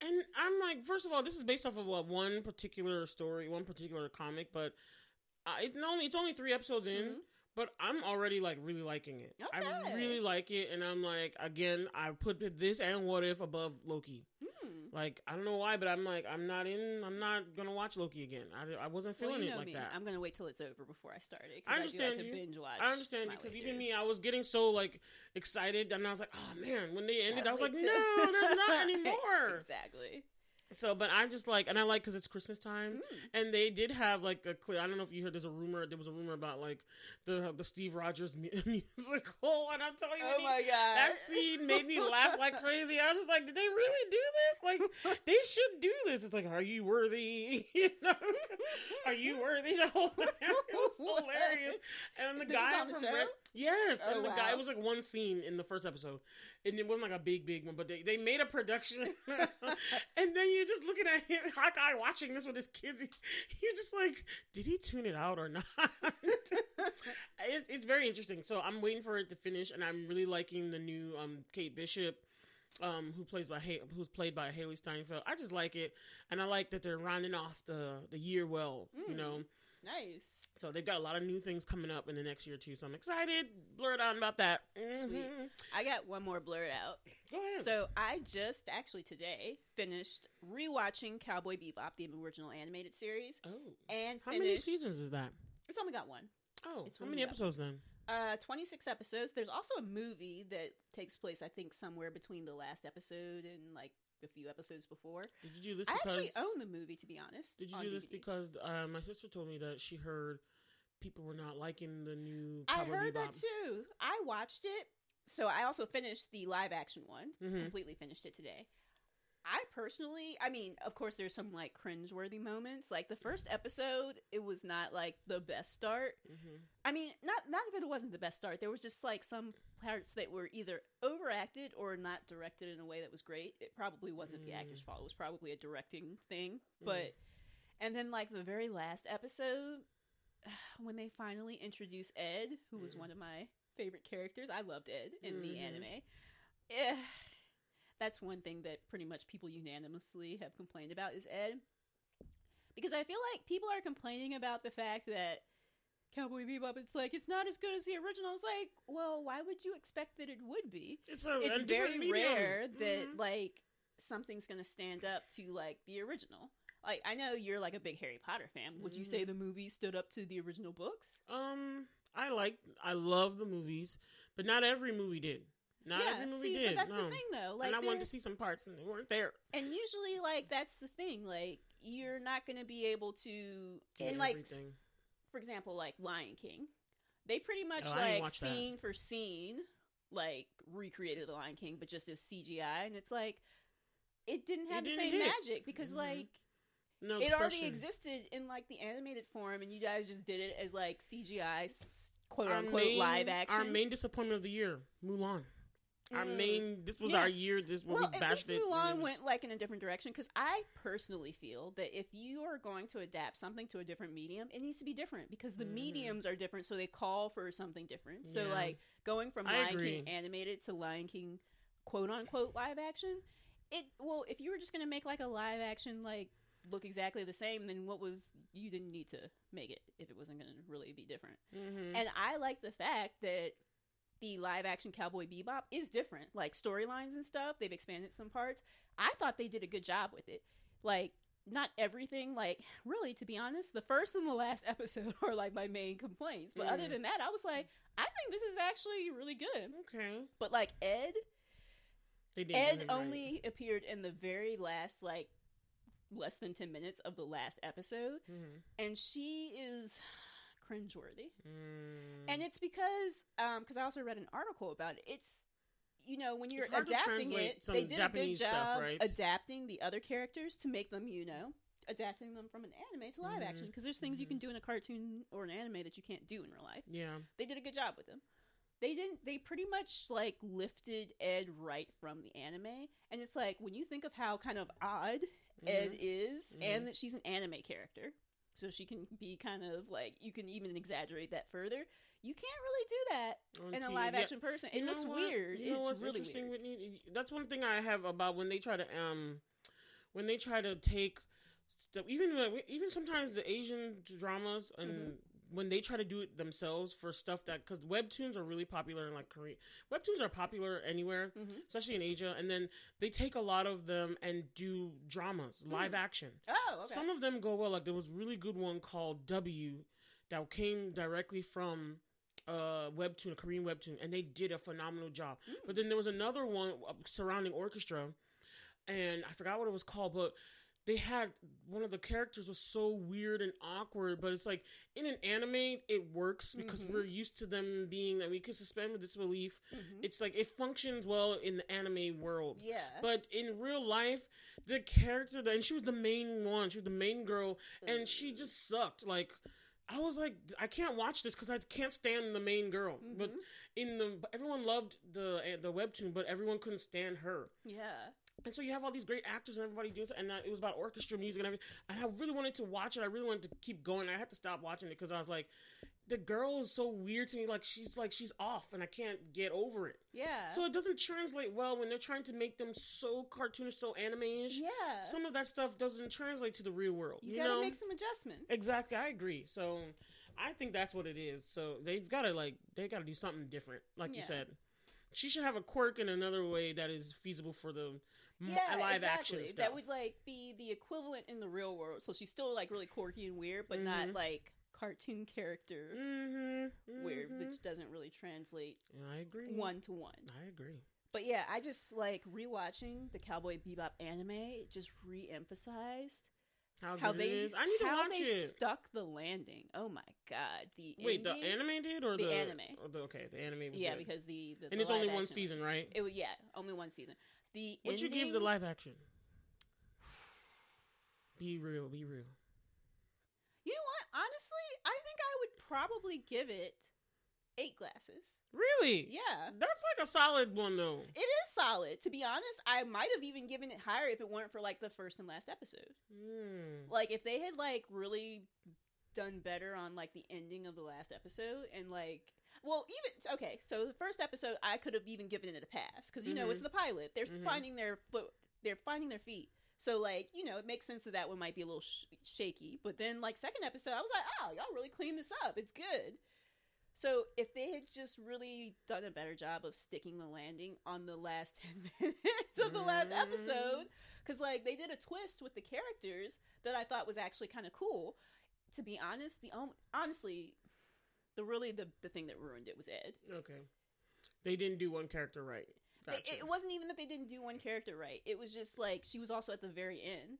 And I'm like, first of all, this is based off of one particular story, one particular comic, but it's only 3 episodes in. But I'm already, like, really liking it. Okay. I really like it, and I'm like, again, I put this and What If above Loki. Like, I don't know why, but I'm like, I'm not gonna watch Loki again. I wasn't feeling it like that. I'm gonna wait till it's over before I start it. I understand you. Binge watch. I understand you, because even me, I was getting so, like, excited, and I was like, oh, man, when they ended, I was like, no, there's not anymore. Exactly. So, but I just like, and I like because it's Christmas time, and they did have like a clear. I don't know if you heard. There was a rumor about like the Steve Rogers musical, and I'm telling you, oh my god, that scene made me laugh like crazy. I was just like, did they really do this? Like, they should do this. It's like, are you worthy? You know, are you worthy to hold that? It was so hilarious. And the This guy is on the from show? yes, Oh, and the wow. guy was like one scene in the first episode, and it wasn't like a big one, but they made a production, and then you're just looking at him, Hawkeye, watching this with his kids. You're just like, did he tune it out or not? It's very interesting. So I'm waiting for it to finish, and I'm really liking the new Kate Bishop. Who's played by Haley Steinfeld. I just like it, and I like that they're rounding off the year well. You know, nice. so they've got a lot of new things coming up in the next year too. So I'm excited. Blerd Out about that. Sweet. I got one more Blerd Out. Go ahead. So I just actually today finished rewatching Cowboy Bebop, the original animated series. Oh, and how many seasons is that? It's only got one. Oh, It's how only many got episodes then? 26 episodes. There's also a movie that takes place, I think, somewhere between the last episode and like a few episodes before. Did you do this? I because... actually own the movie, to be honest. Did you on do this DVD. because my sister told me that she heard people were not liking the new I Cowboy heard Bebop. that too. I watched it. So I also finished the live action one. Completely finished it today. I personally, I mean, of course, there's some like cringeworthy moments. Like the first episode, it was not like the best start. I mean, not that it wasn't the best start. There was just like some parts that were either overacted or not directed in a way that was great. It probably wasn't the actor's fault. It was probably a directing thing. But and then like the very last episode, when they finally introduced Ed, who was one of my favorite characters. I loved Ed in the anime. That's one thing that pretty much people unanimously have complained about is Ed. Because I feel like people are complaining about the fact that Cowboy Bebop, it's like, it's not as good as the original. I was like, well, why would you expect that it would be? It's very rare that, like, something's going to stand up to, like, the original. Like, I know you're, like, a big Harry Potter fan. Would you say the movie stood up to the original books? I love the movies, but not every movie did. Not every movie did. But that's the thing, though. Like, and I wanted to see some parts, and they weren't there. And usually, like, that's the thing. Like, you're not going to be able to... Get and, like, everything. for example, like, Lion King. They pretty much, scene for scene, like, recreated the Lion King, but just as CGI. And it's like, it didn't have the same magic because, like... No it expression. already existed in, like, the animated form, and you guys just did it as, like, CGI, quote-unquote, live action. Our main disappointment of the year, Mulan. This was our year. This was we bashed it. Mulan went like in a different direction because I personally feel that if you are going to adapt something to a different medium, it needs to be different because the mediums are different, so they call for something different. So like going from Lion King animated to Lion King quote unquote live action, if you were just gonna make like a live action like look exactly the same, then you didn't need to make it if it wasn't gonna really be different. And I like the fact that the live-action Cowboy Bebop is different. Like, storylines and stuff, they've expanded some parts. I thought they did a good job with it. Like, not everything, like, really, to be honest, the first and the last episode are, like, my main complaints. But other than that, I was like, I think this is actually really good. Okay. But, like, Ed only appeared in the very last, like, less than 10 minutes of the last episode. And she is... cringeworthy. And it's because I also read an article about it. It's, you know, when you're adapting it, they did Japanese a good job adapting the other characters to make them, you know, adapting them from an anime to live action, because there's things you can do in a cartoon or an anime that you can't do in real life. Yeah. They did a good job with them. They pretty much like lifted Ed right from the anime, and it's like when you think of how kind of odd Ed is, and that she's an anime character, so she can be kind of like, you can even exaggerate that further. You can't really do that in a live action person. It looks weird. It's really weird. Whitney? That's one thing I have about when they try to take stuff, even sometimes the Asian dramas, and when they try to do it themselves for stuff that, because webtoons are really popular in like Korea. Webtoons are popular anywhere, especially in Asia, and then they take a lot of them and do dramas, live action. Oh, okay. Some of them go well. Like there was a really good one called W that came directly from a Korean webtoon, and they did a phenomenal job. But then there was another one surrounding orchestra, and I forgot what it was called, but they had one of the characters was so weird and awkward, but it's like in an anime it works because we're used to them being that we can suspend with disbelief. It's like it functions well in the anime world. Yeah. But in real life, the character and she was the main one, she was the main girl, and she just sucked. Like I was like, I can't watch this because I can't stand the main girl. But everyone loved the webtoon, but everyone couldn't stand her. Yeah. And so you have all these great actors and everybody doing something, and it was about orchestra music and everything. And I really wanted to watch it. I really wanted to keep going. I had to stop watching it because I was like, the girl is so weird to me. Like she's off, and I can't get over it. Yeah. So it doesn't translate well when they're trying to make them so cartoonish, so anime-ish. Yeah. Some of that stuff doesn't translate to the real world. You gotta make some adjustments. Exactly, I agree. So I think that's what it is. So they've got to do something different, like you said. She should have a quirk in another way that is feasible for the live action stuff. That would be the equivalent in the real world. So she's still really quirky and weird, but not cartoon character weird, which doesn't really translate. I agree. 1-to-1. I agree. But yeah, I just rewatching the Cowboy Bebop anime. It just re-emphasized how they stuck the landing. Oh my god! The anime did or the anime? The anime was good. Because and it's only one season, right? Only one season. What'd you give the live action? Be real. You know what? Honestly, I think I would probably give it 8 glasses. Really? Yeah. That's a solid one, though. It is solid. To be honest, I might have even given it higher if it weren't for the first and last episode. If they had really done better on the ending of the last episode and so the first episode I could have even given it a pass because it's the pilot. They're finding their feet. So, it makes sense that one might be a little shaky. But then, second episode, I was like, oh, y'all really cleaned this up. It's good. So, if they had just really done a better job of sticking the landing on the last 10 minutes of the last episode, because, they did a twist with the characters that I thought was actually kind of cool. To be honest, the thing that ruined it was Ed. Okay. They didn't do one character right. Gotcha. It wasn't even that they didn't do one character right. It was just she was also at the very end.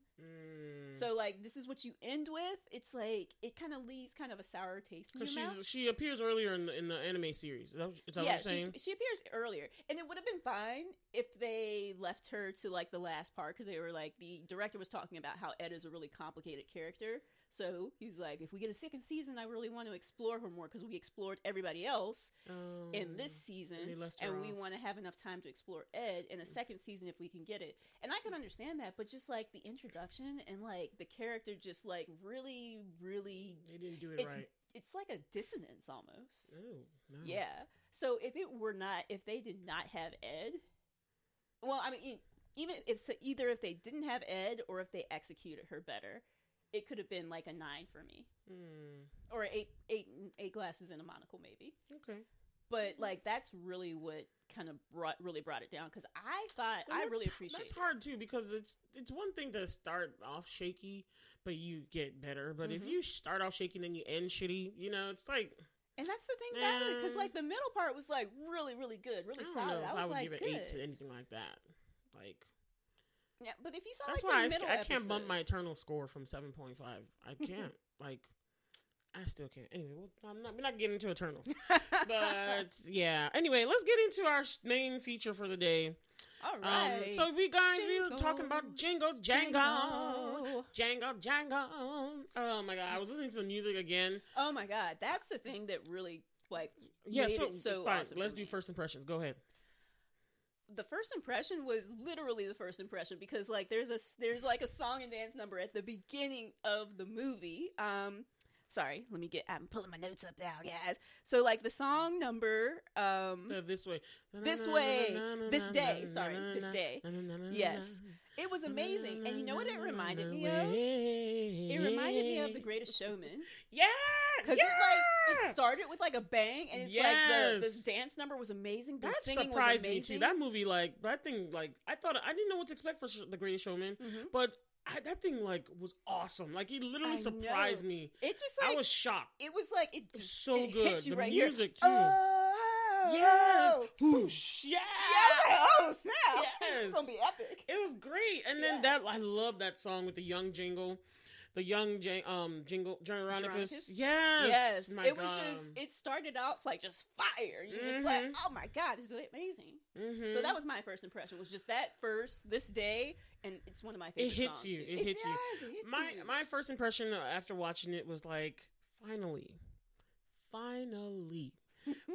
So this is what you end with. It's it kind of leaves kind of a sour taste in your mouth. She appears earlier in the anime series. Is that what you're saying? She appears earlier, and it would have been fine if they left her to the last part because they were the director was talking about how Ed is a really complicated character. So he's if we get a second season, I really want to explore her more because we explored everybody else in this season, and we want to have enough time to explore Ed in a second season if we can get it. And I can understand that, but just the introduction and the character just really, really, they didn't do it right. It's a dissonance almost. Oh no. Yeah. So if they did not have Ed, well, I mean, either if they didn't have Ed or if they executed her better. It could have been a 9 for me, or 8 glasses and a monocle maybe. Okay, but that's really what kind of brought it down because I thought I really appreciate. That's hard too because it's one thing to start off shaky, but you get better. But if you start off shaky and then you end shitty, it's And that's the thing about it because the middle part was really really good, really solid. I would give it 8 to anything like that, Yeah, but if you saw that's the why middle I can't episodes, bump my Eternal score from 7.5. I can't. I still can't. Anyway, we're not getting into Eternals. But yeah. Anyway, let's get into our main feature for the day. All right. So we were talking about Jingle Jangle. Jangle Jangle. Oh my god, I was listening to the music again. Oh my god, that's the thing that really made it so fine. awesome. Let's do first impressions. Go ahead. The first impression was literally the first impression because there's a song and dance number at the beginning of the movie. Sorry, I'm pulling my notes up now, guys. So the song number this way, this day. Yes. It was amazing. And you know what it reminded me of? It reminded me of The Greatest Showman. Yeah. Because it started with a bang and it's this dance number was amazing. The singing surprised was amazing. Me too. That movie that thing I thought I didn't know what to expect for The Greatest Showman, but that thing was awesome. It literally surprised me. It just I was shocked. It was it just so it good. Hit you the right music here. too. Yes. Whoosh. Yeah. Oh snap. Yes. It's gonna be epic. It was great. And then I love that song with the young Jingle. The young Jingle Janronicus. Yes. My God. Was just it started off just fire. You're just oh my god, this is amazing. So that was my first impression. Was just that this day, and it's one of my favorite songs. It hits you. My first impression after watching it was finally,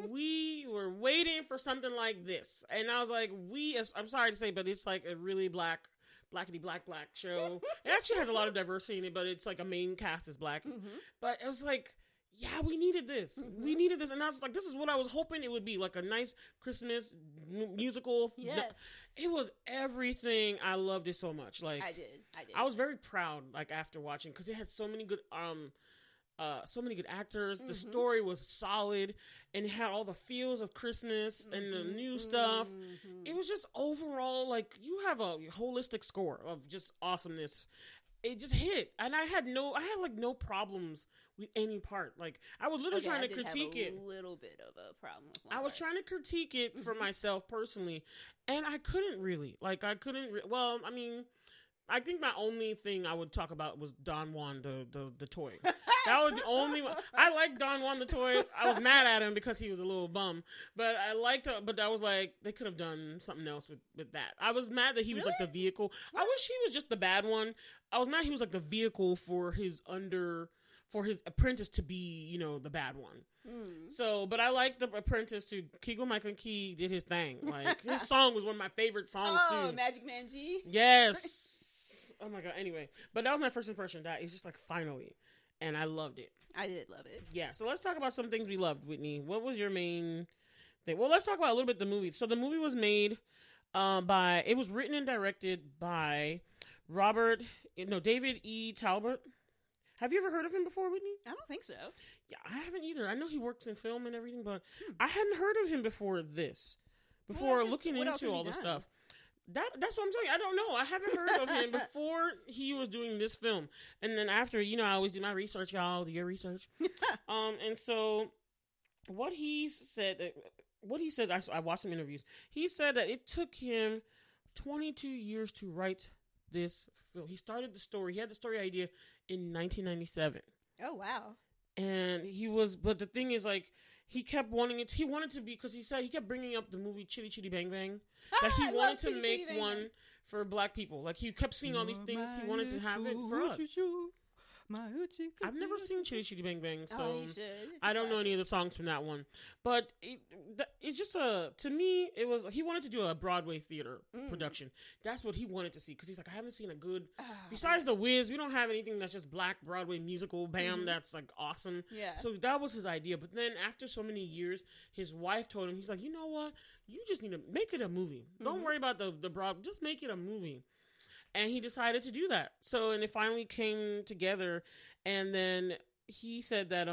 we were waiting for something like this. And I was like, I'm sorry to say, but it's like a really blackety black show. It actually has a lot of diversity in it, but it's like a main cast is black. Mm-hmm. But it was like, yeah, we needed this. Mm-hmm. We needed this. And I was like, this is what I was hoping it would be, like a nice Christmas musical. Yes. It was everything. I loved it so much. Like I did. I was very proud, like, after watching, because it had so many good actors. Mm-hmm. The story was solid, and it had all the feels of Christmas and the new stuff. Mm-hmm. It was just overall, like, you have a holistic score of just awesomeness. It just hit, and I had no problems with any part. Like, I was literally trying to critique it. A little bit of a problem with one I was trying to critique it for myself personally, and I couldn't really. Like, well, I mean, I think my only thing I would talk about was Don Juan, the toy. That was the only one. I liked Don Juan the toy. I was mad at him because he was a little bum, but I liked it. But I was like, they could have done something else with that. I was mad that he was like the vehicle. What? I wish he was just the bad one. I was mad he was like the vehicle for his apprentice to be, the bad one. Mm. So, but I liked the apprentice too. Keegan Michael Key did his thing. Like, his song was one of my favorite songs too. Oh, Magic Man G. Yes. Oh my god. Anyway, but that was my first impression. That it's just like, finally, and I loved it. I did love it. Yeah. So let's talk about some things we loved, Whitney. What was your main thing? Well, let's talk about a little bit the movie. So the movie was made it was written and directed by David E. Talbot. Have you ever heard of him before, Whitney? I don't think so. Yeah, I haven't either. I know he works in film and everything, but I hadn't heard of him before looking into all this stuff. That's what I'm telling you. I don't know. I haven't heard of him before he was doing this film. And then after, I always do my research, y'all. Do your research. And so what he said, I watched some interviews. He said that it took him 22 years to write this film. He started the story. He had the story idea in 1997. Oh, wow. And but the thing is, like, he kept wanting it. He wanted to be, because he said he kept bringing up the movie Chitty Chitty Bang Bang. That he wanted to make one for black people. Like, he kept seeing all these things. He wanted to have it for us. I've never seen Chitty Chitty Bang Bang, so I don't know any of the songs from that one. But it's just to me, it was, he wanted to do a Broadway theater production. That's what he wanted to see, because he's like, I haven't seen a good, besides The Wiz, we don't have anything that's just black Broadway musical, that's like awesome. Yeah. So that was his idea. But then after so many years, his wife told him, he's like, you know what? You just need to make it a movie. Don't worry about the broad, just make it a movie. And he decided to do that. So, and it finally came together. And then he said that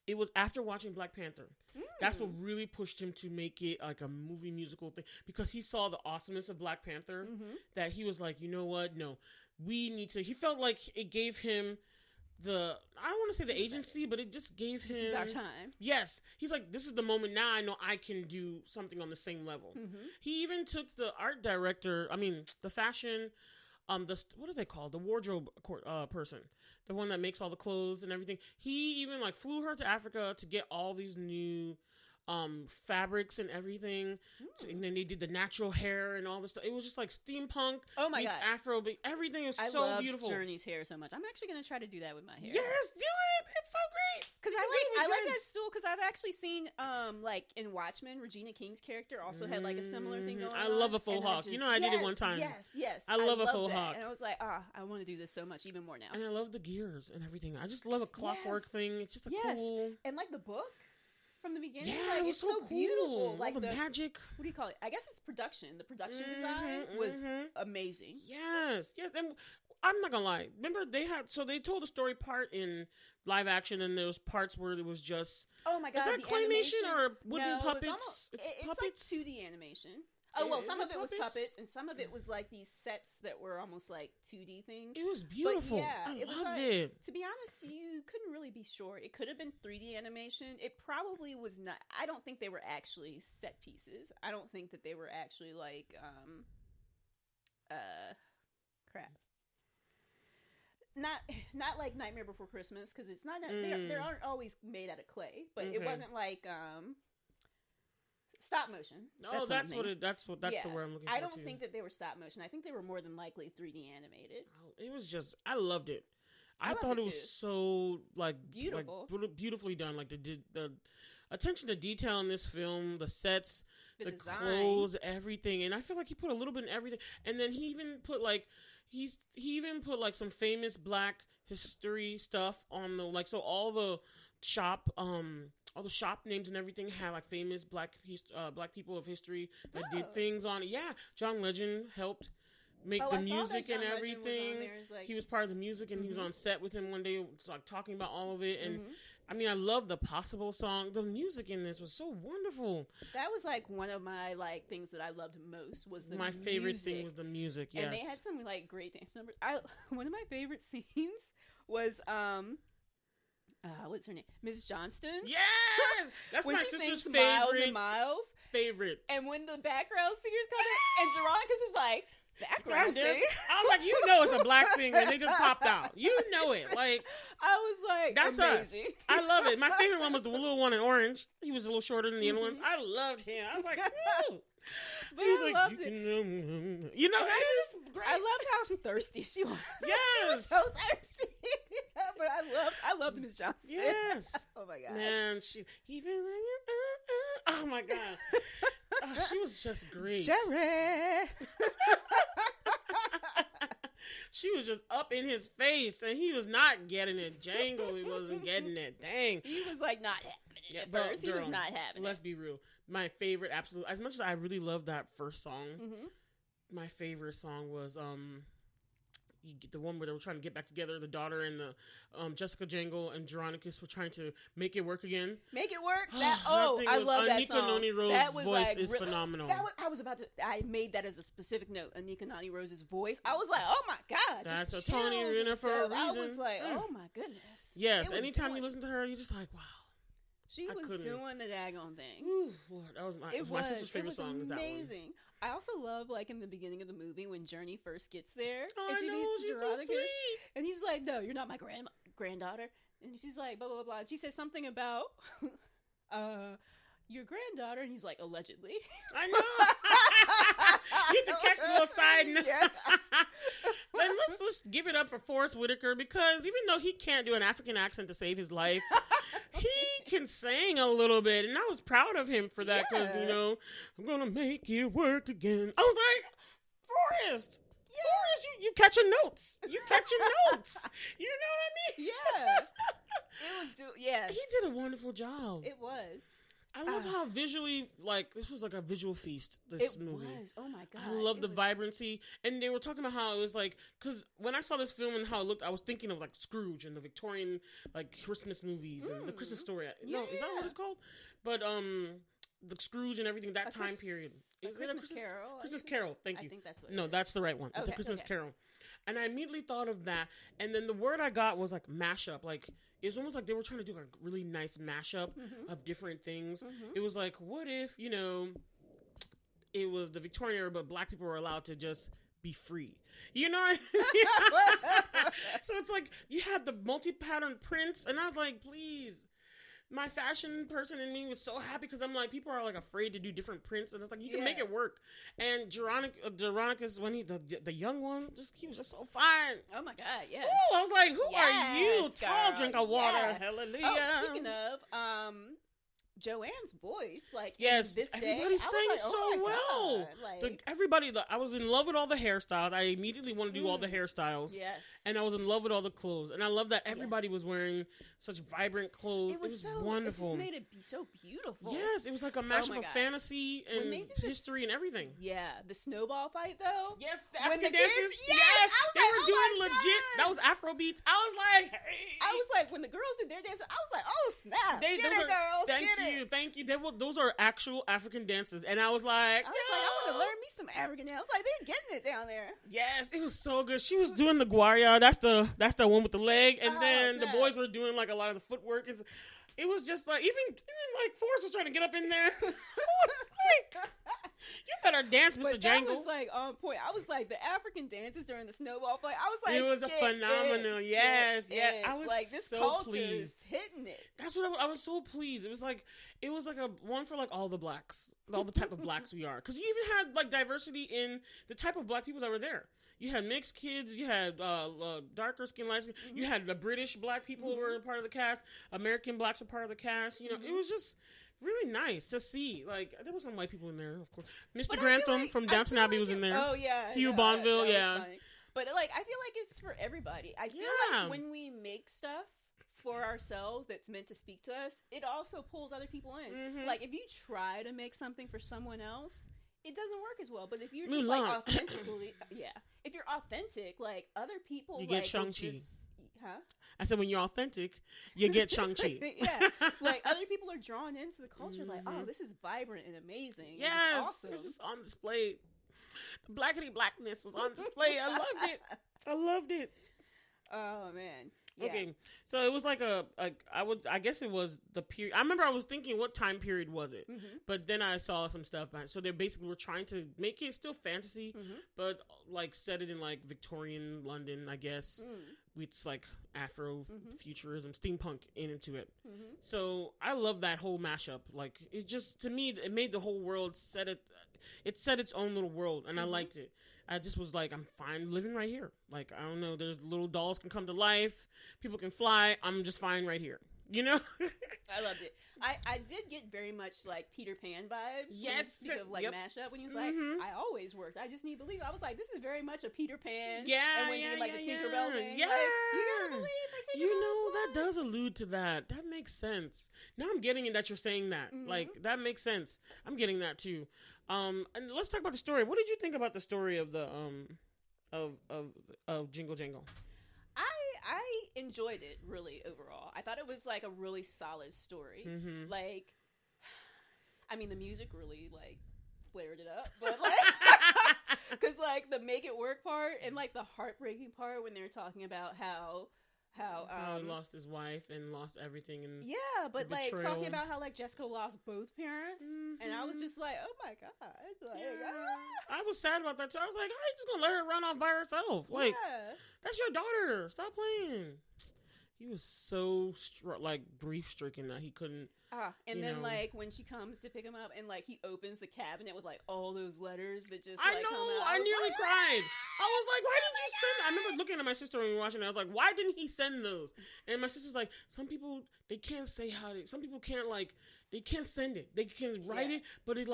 it was after watching Black Panther. That's what really pushed him to make it like a movie musical thing. Because he saw the awesomeness of Black Panther. That he was like, you know what? No, we need to. He felt like it gave him I don't want to say the agency, but it just gave him. This is our time. Yes. He's like, this is the moment. Now I know I can do something on the same level. He even took the art director, the fashion, what are they called? The wardrobe person. The one that makes all the clothes and everything. He even like flew her to Africa to get all these new fabrics and everything, and then they did the natural hair and all this stuff. It was just like steampunk. Oh my god, Afro, but everything is so beautiful. I love Journey's hair so much. I'm actually gonna try to do that with my hair. Yes, do it. It's so great. Because I like that stool. Because I've actually seen like in Watchmen, Regina King's character also had like a similar thing going on. I love a faux hawk. I did it one time. Yes. I love a faux hawk, and I was like, I want to do this so much, even more now. And I love the gears and everything. I just love a clockwork thing. It's just a cool. And like the book. From the beginning, yeah, it was so cool. Beautiful. Like all the magic. What do you call it? I guess it's production. The production design was amazing. Yes. And I'm not gonna lie. Remember, they told the story part in live action, and there was parts where it was just. Oh my god! Is that claymation or wooden puppets? It's like 2D animation. Oh, well, some of it was puppets, and some of it was like these sets that were almost like 2D things. It was beautiful. But yeah, I loved it. To be honest, you couldn't really be sure. It could have been 3D animation. It probably was not. I don't think they were actually set pieces. I don't think that they were actually like, crap. Not like Nightmare Before Christmas, because it's not. They aren't always made out of clay, but it wasn't like stop motion. Oh, that's the word I'm looking for. I don't think that they were stop motion. I think they were more than likely 3D animated. It was just, I loved it. I thought it was so beautiful, beautifully done. Like the attention to detail in this film, the sets, the design. clothes, everything. And I feel like he put a little bit in everything. And then he even put like some famous Black history stuff on the so all the shop names and everything had like famous Black people of history that did things on it. Yeah, John Legend helped make the music and everything. He was part of the music, and he was on set with him one day, like talking about all of it. And I mean, I love the Possible song. The music in this was so wonderful. That was like one of my things that I loved most was the my favorite thing was the music. Yes, and they had some like great dance numbers. One of my favorite scenes was what's her name? Mrs. Johnston. Yes, that's when my she sister's sings favorite. Miles and Miles. Favorite. And when the background singers come in, and Veronica's is like, background singer. I was like, you know it's a Black thing when they just popped out. You know it. Like, I was like, that's amazing. Us. I love it. My favorite one was the little one in orange. He was a little shorter than the other ones. I loved him. I was like, woo. But he was I like, loved it. You know, it was great. I loved how thirsty she was. Yes. She was so thirsty. But I loved Miss Johnson. Yes. Oh my God. Man, she even oh my God. She was just great. Jerry. She was just up in his face, and he was not getting it. Jangle, he wasn't getting it. Dang. He was like not having it at first. He was not having it. Let's be real. My favorite, absolute. As much as I really loved that first song, my favorite song was the one where they were trying to get back together. The daughter and the Jessica Jangle and Veronicus were trying to make it work again. Make it work. I love that song. Anika Noni Rose's voice is phenomenal. I made that as a specific note. Anika Noni Rose's voice. I was like, oh my God. That's a Tony winner for a reason. I was like, oh my goodness. Yes. Anytime you listen to her, you're just like, wow. She was doing the daggone thing. Ooh, Lord, that was my sister's favorite song. It was amazing. That one. I also love, like, in the beginning of the movie when Journey first gets there. Oh, and I know, she's so sweet. And he's like, no, you're not my granddaughter. And she's like, blah, blah, blah. And she says something about your granddaughter. And he's like, allegedly. I know. You have to catch the little side note. Yeah. Then let's just give it up for Forrest Whitaker, because even though he can't do an African accent to save his life, he can sing a little bit, and I was proud of him for that, because, you know, I'm gonna make it work again. I was like, Forrest, you catching notes. You catching notes. You know what I mean? Yeah. It was, yes. He did a wonderful job. It was. I love how visually, like, this was like a visual feast, this movie. It was. Oh, my God. I love the vibrancy. And they were talking about how it was like, because when I saw this film and how it looked, I was thinking of, like, Scrooge and the Victorian, like, Christmas movies and the Christmas Story. No, is that what it's called? But, the Scrooge and everything, that time period. Is it a Christmas Carol? Christmas Carol, thank you. I think that's what No, that's the right one. It's a Christmas Carol. And I immediately thought of that. And then the word I got was, like, mashup. Like, it was almost like they were trying to do a really nice mashup of different things. It was like, what if, you know, it was the Victorian era, but Black people were allowed to just be free? You know what I mean? So it's like, you had the multi-pattern prints, and I was like, please. My fashion person in me was so happy, because I'm like, people are like afraid to do different prints, and it's like, you can make it work. And Geronicus, when the young one, he was just so fine. Oh my God, yeah. Ooh, I was like, who are you? Tall drink of water. Yes. Hallelujah. Oh, speaking of, Joanne's voice, like, yes, in this everybody day, sang like, so well. Like, everybody, I was in love with all the hairstyles. I immediately want to do all the hairstyles. Yes. And I was in love with all the clothes. And I love that everybody was wearing such vibrant clothes. It was wonderful. It just made it be so beautiful. Yes, it was like a mashup of fantasy and history and everything. Yeah, the snowball fight, though. Yes, the African dances. Yes, they were doing legit. That was Afro beats. I was like, hey. I was like, when the girls did their dance, I was like, oh, snap. Get it, girls. Thank you. Those are actual African dances, and I was like, I want to learn me some African dance. I was like, they're getting it down there. Yes, it was so good. She was doing the guaria. That's the one with the leg, and then the boys were doing like a lot of the footwork. It was just like even like Forrest was trying to get up in there. I was like, you better dance, Mr. Jangle. That was like on point. I was like, the African dances during the snowball fight. I was like, it was a phenomenal. Yes. I was like, this so culture pleased. is hitting it. That's what I was so pleased. It was like a one for like all the blacks, all the type of blacks we are. Because you even had like diversity in the type of Black people that were there. You had mixed kids. You had darker skin, light skin. You had the British black people were part of the cast. American blacks were part of the cast. You know, it was just really nice to see. Like, there was some white people in there, of course. Mr. Grantham from Downton Abbey was in there. Oh, yeah. Hugh Bonneville, yeah. But, like, I feel like it's for everybody. I feel like when we make stuff for ourselves that's meant to speak to us, it also pulls other people in. Like, if you try to make something for someone else, it doesn't work as well. But if you're just, like, authentically... If you're authentic, like, other people... You get Shang-Chi. Huh? I said, when you're authentic, you get Shang-Chi. Like, other people are drawn into the culture, like, oh, this is vibrant and amazing. Yes, and awesome. It was just on display. The blackity blackness was on display. I loved it. Oh, man. Yeah. Okay, so it was like I guess it was the period. I remember I was thinking, what time period was it? But then I saw some stuff. So they basically were trying to make it still fantasy, but like set it in like Victorian London, I guess, with like Afro futurism, steampunk into it. So I love that whole mashup. Like, it just, to me, it made the whole world it set its own little world, and I liked it. I just was like, I'm fine living right here. Like, I don't know, there's little dolls can come to life, people can fly, I'm just fine right here. You know? I loved it. I did get very much like Peter Pan vibes. Yes. Speak of like mashup, when he was like, I always worked. I just need to believe. I was like, this is very much a Peter Pan. Yeah. And when he did like the Tinkerbell thing. Yeah. Like, you gotta believe my Tinkerbell. You know, that does allude to that. That makes sense. Now I'm getting it that you're saying that. Like, that makes sense. I'm getting that too. And let's talk about the story. What did you think about the story of the of Jingle Jangle? I enjoyed it really overall. I thought it was like a really solid story. Like, I mean, the music really like flared it up, but like, because like the make it work part and like the heartbreaking part when they're talking about how he lost his wife and lost everything, and but like talking about how like Jessica lost both parents, and I was just like, oh my god, like, I was sad about that too. I was like, how are you just gonna let her run off by herself? Like, that's your daughter. Stop playing. He was so grief stricken that he couldn't. And then like when she comes to pick him up and like he opens the cabinet with like all those letters that just I like, know come out. I nearly cried. I was like, why didn't you send? I remember looking at my sister when we were watching it. I was like, why didn't he send those? And my sister's like, some people they can't say how to. Some people can't like they can't send it. They can write it, but it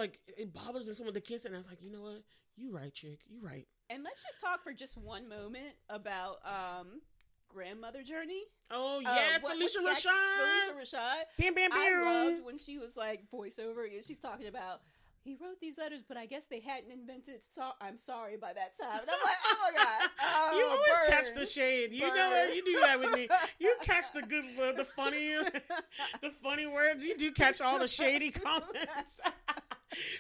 bothers them so much they can't send it. And I was like, you know what? You right, chick. You right. And let's just talk for just one moment about grandmother journey. Oh yes, Felicia Rashad. Bam, bam, bam. I loved when she was like voiceover and she's talking about he wrote these letters, but I guess they hadn't invented I'm sorry by that time. And I'm like, oh my god. Oh, you always catch the shade. You know what? You do that with me. You catch the good, the funny words. You do catch all the shady comments.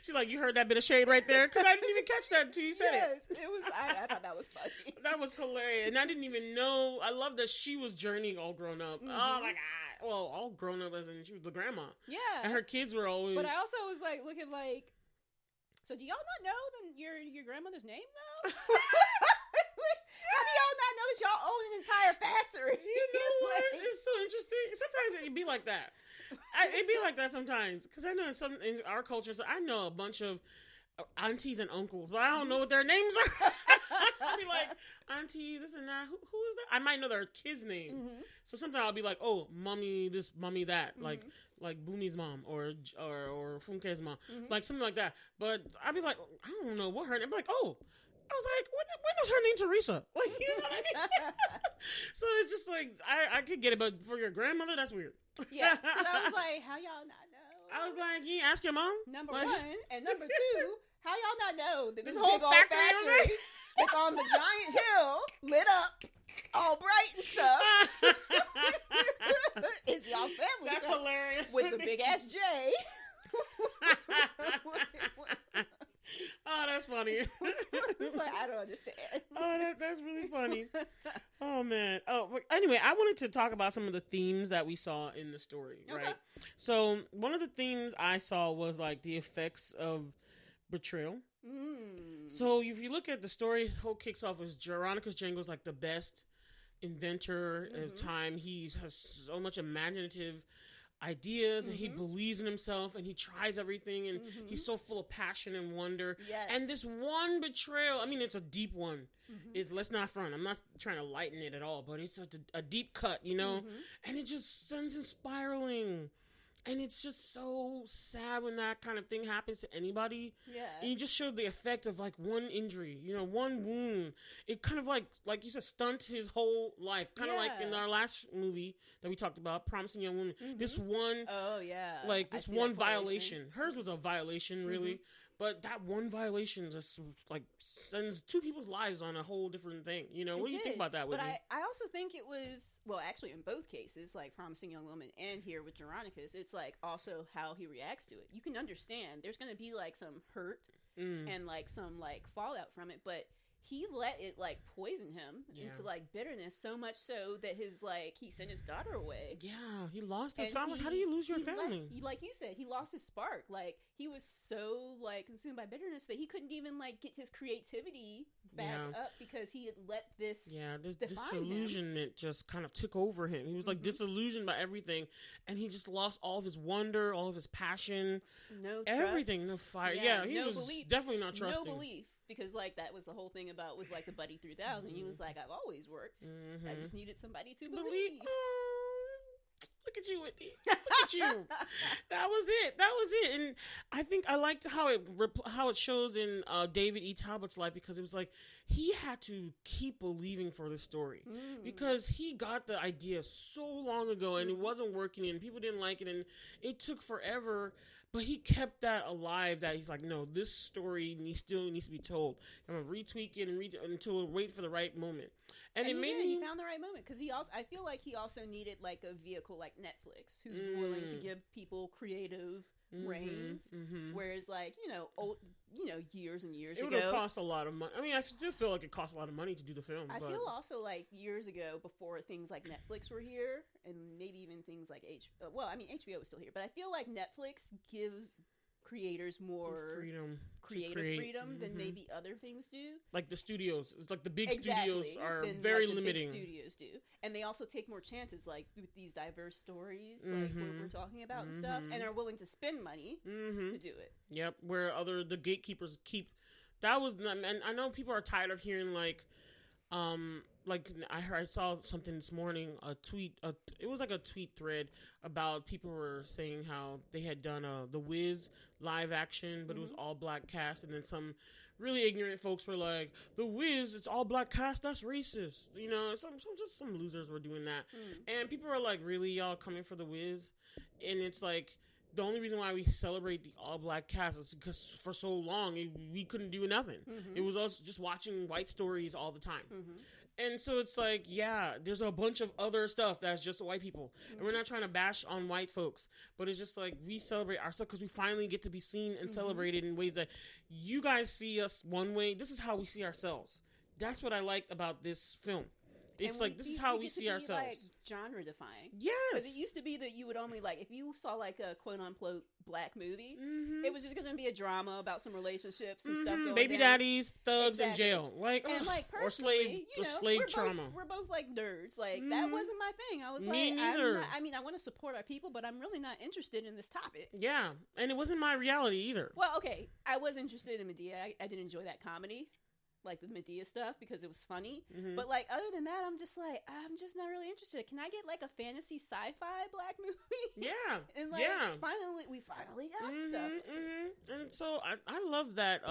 She's like, you heard that bit of shade right there? Because I didn't even catch that until you said it. It was. I thought that was funny. That was hilarious. And I didn't even know. I love that she was journeying all grown up. Oh my god. Well, all grown up as in she was the grandma. Yeah. And her kids were always. But I also was like, looking like, so do y'all not know your grandmother's name though? How do y'all not know that y'all own an entire factory? You know what? It's so interesting. Sometimes it'd be like that. It'd be like that sometimes, because I know in our cultures, I know a bunch of aunties and uncles, but I don't know what their names are. I'll be like, auntie this and that. Who is that? I might know their kid's name. So sometimes I'll be like, oh, mommy this, mommy that, like Boomy's mom or Funke's mom, like something like that. But I'd be like, I don't know what her name. I'd be like, oh. I was like, when was her name Teresa? Like, you know what I mean? So it's just like, I could get it, but for your grandmother, that's weird. Yeah. But I was like, how y'all not know? I was like, you ask your mom? Number one. And number two, how y'all not know that this whole big old factory that's on the giant hill, lit up, all bright and stuff, is y'all family. That's hilarious. With the big ass J. Oh, that's funny. It's like, I don't understand. Oh, that's really funny. Oh, man. Oh, anyway, I wanted to talk about some of the themes that we saw in the story, right? So, one of the themes I saw was, like, the effects of betrayal. So, if you look at the story, whole kicks off as Jeronicus Jangle's, like, the best inventor of time. He has so much imaginative ideas, and he believes in himself, and he tries everything, and he's so full of passion and wonder. Yes. And this one betrayal, I mean, it's a deep one. Let's not front. I'm not trying to lighten it at all, but it's a deep cut, you know? And it just sends him spiraling. And it's just so sad when that kind of thing happens to anybody. Yeah. And you just show the effect of like one injury, you know, one wound. It kind of like you said, stunts his whole life. Kind of like in our last movie that we talked about, Promising Young Woman. This one, like this one violation. Hers was a violation, really. But that one violation just like sends two people's lives on a whole different thing. You know, what do you think about that, Whitney? But I also think it was, well, actually in both cases, like Promising Young Woman and here with Geronicus, it's like also how he reacts to it. You can understand there's going to be like some hurt and like some like fallout from it, but he let it like poison him into like bitterness, so much so that he sent his daughter away. Yeah, he lost his family. How do you lose your family? Like you said, he lost his spark. Like he was so like consumed by bitterness that he couldn't even like get his creativity back up because he had let this disillusionment just kind of took over him. He was like disillusioned by everything, and he just lost all of his wonder, all of his passion, everything, no fire. Yeah, he was definitely not trusting. No belief. Because, like, that was the whole thing about with, like, the Buddy 3000. He was like, I've always worked. I just needed somebody to believe. Oh, look at you, Whitney. Look at you. That was it. And I think I liked how it shows in David E. Talbot's life, because it was like he had to keep believing for this story because he got the idea so long ago and it wasn't working and people didn't like it and it took forever. But he kept that alive, that he's like, no, this story still needs to be told. I'm going to retweak it until we wait for the right moment. And he found the right moment, because I feel like he also needed like a vehicle like Netflix, who's willing to give people creative reins. Whereas like, years and years ago. It would have cost a lot of money. I mean, I still feel like it costs a lot of money to do the film. I feel also like years ago, before things like Netflix were here, and maybe even things like HBO was still here, but I feel like Netflix gives creators more creative freedom than maybe other things do. Like the studios. It's like the big studios are very limiting. Big studios do. And they also take more chances, like with these diverse stories, like what we're talking about and stuff, and are willing to spend money to do it. Yep. Where the gatekeepers keep. That was, and I know people are tired of hearing like I saw something this morning, a tweet, it was like a tweet thread about people were saying how they had done The Wiz live action, but it was all black cast, and then some really ignorant folks were like, The Wiz, it's all black cast, that's racist. You know, some losers were doing that. And people were like, really, y'all coming for The Wiz? And it's like, the only reason why we celebrate the all-black cast is because for so long, we couldn't do nothing. It was us just watching white stories all the time. And so it's like, yeah, there's a bunch of other stuff that's just white people. And we're not trying to bash on white folks. But it's just like, we celebrate our stuff because we finally get to be seen and celebrated in ways that you guys see us one way. This is how we see ourselves. That's what I liked about this film. It's like, this is how we see ourselves. Like, genre defying. Yes. Because it used to be that you would only, like, if you saw, like, a quote-unquote black movie, it was just going to be a drama about some relationships and stuff going Baby down. daddies, thugs in jail. Like, and, like, or slave trauma. We're both, like, nerds. Like, that wasn't my thing. I was Me like, neither. I want to support our people, but I'm really not interested in this topic. Yeah. And it wasn't my reality either. Well, okay. I was interested in Medea. I did enjoy that comedy. Like the Medea stuff, because it was funny. But like, other than that, I'm just not really interested. Can I get like a fantasy sci-fi black movie? Yeah. And like, we finally got stuff. And so I love that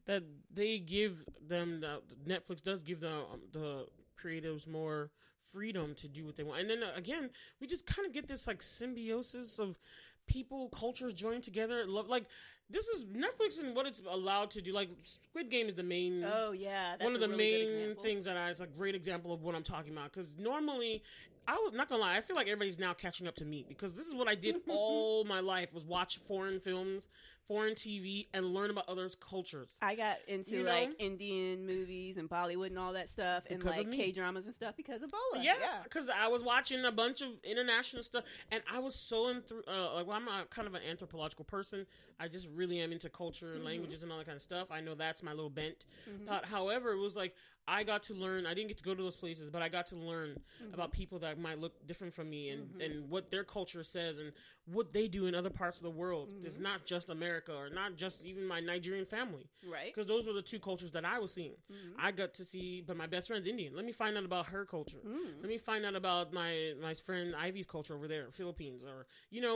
that they give them Netflix does give the creatives more freedom to do what they want. And then again, we just kind of get this like symbiosis of people, cultures joined together. Like, this is Netflix and what it's allowed to do. Like, Squid Game is the main. Oh yeah, that's one of the really main things that it's a great example of what I'm talking about. Because normally, I was not gonna lie, I feel like everybody's now catching up to me, because this is what I did all my life, was watch foreign films, foreign TV, and learn about others' cultures. I got into like Indian movies and Bollywood and all that stuff, and like K-dramas and stuff because of Bola. Yeah, because I was watching a bunch of international stuff, and I was so I'm a kind of an anthropological person. I just really am into culture and languages and all that kind of stuff. I know that's my little bent. But however, it was like, I got to learn. I didn't get to go to those places, but I got to learn about people that might look different from me and what their culture says and what they do in other parts of the world. It's not just America or not just even my Nigerian family. Right. Because those were the two cultures that I was seeing. I got to see, but my best friend's Indian. Let me find out about her culture. Let me find out about my friend Ivy's culture over there, Philippines, or,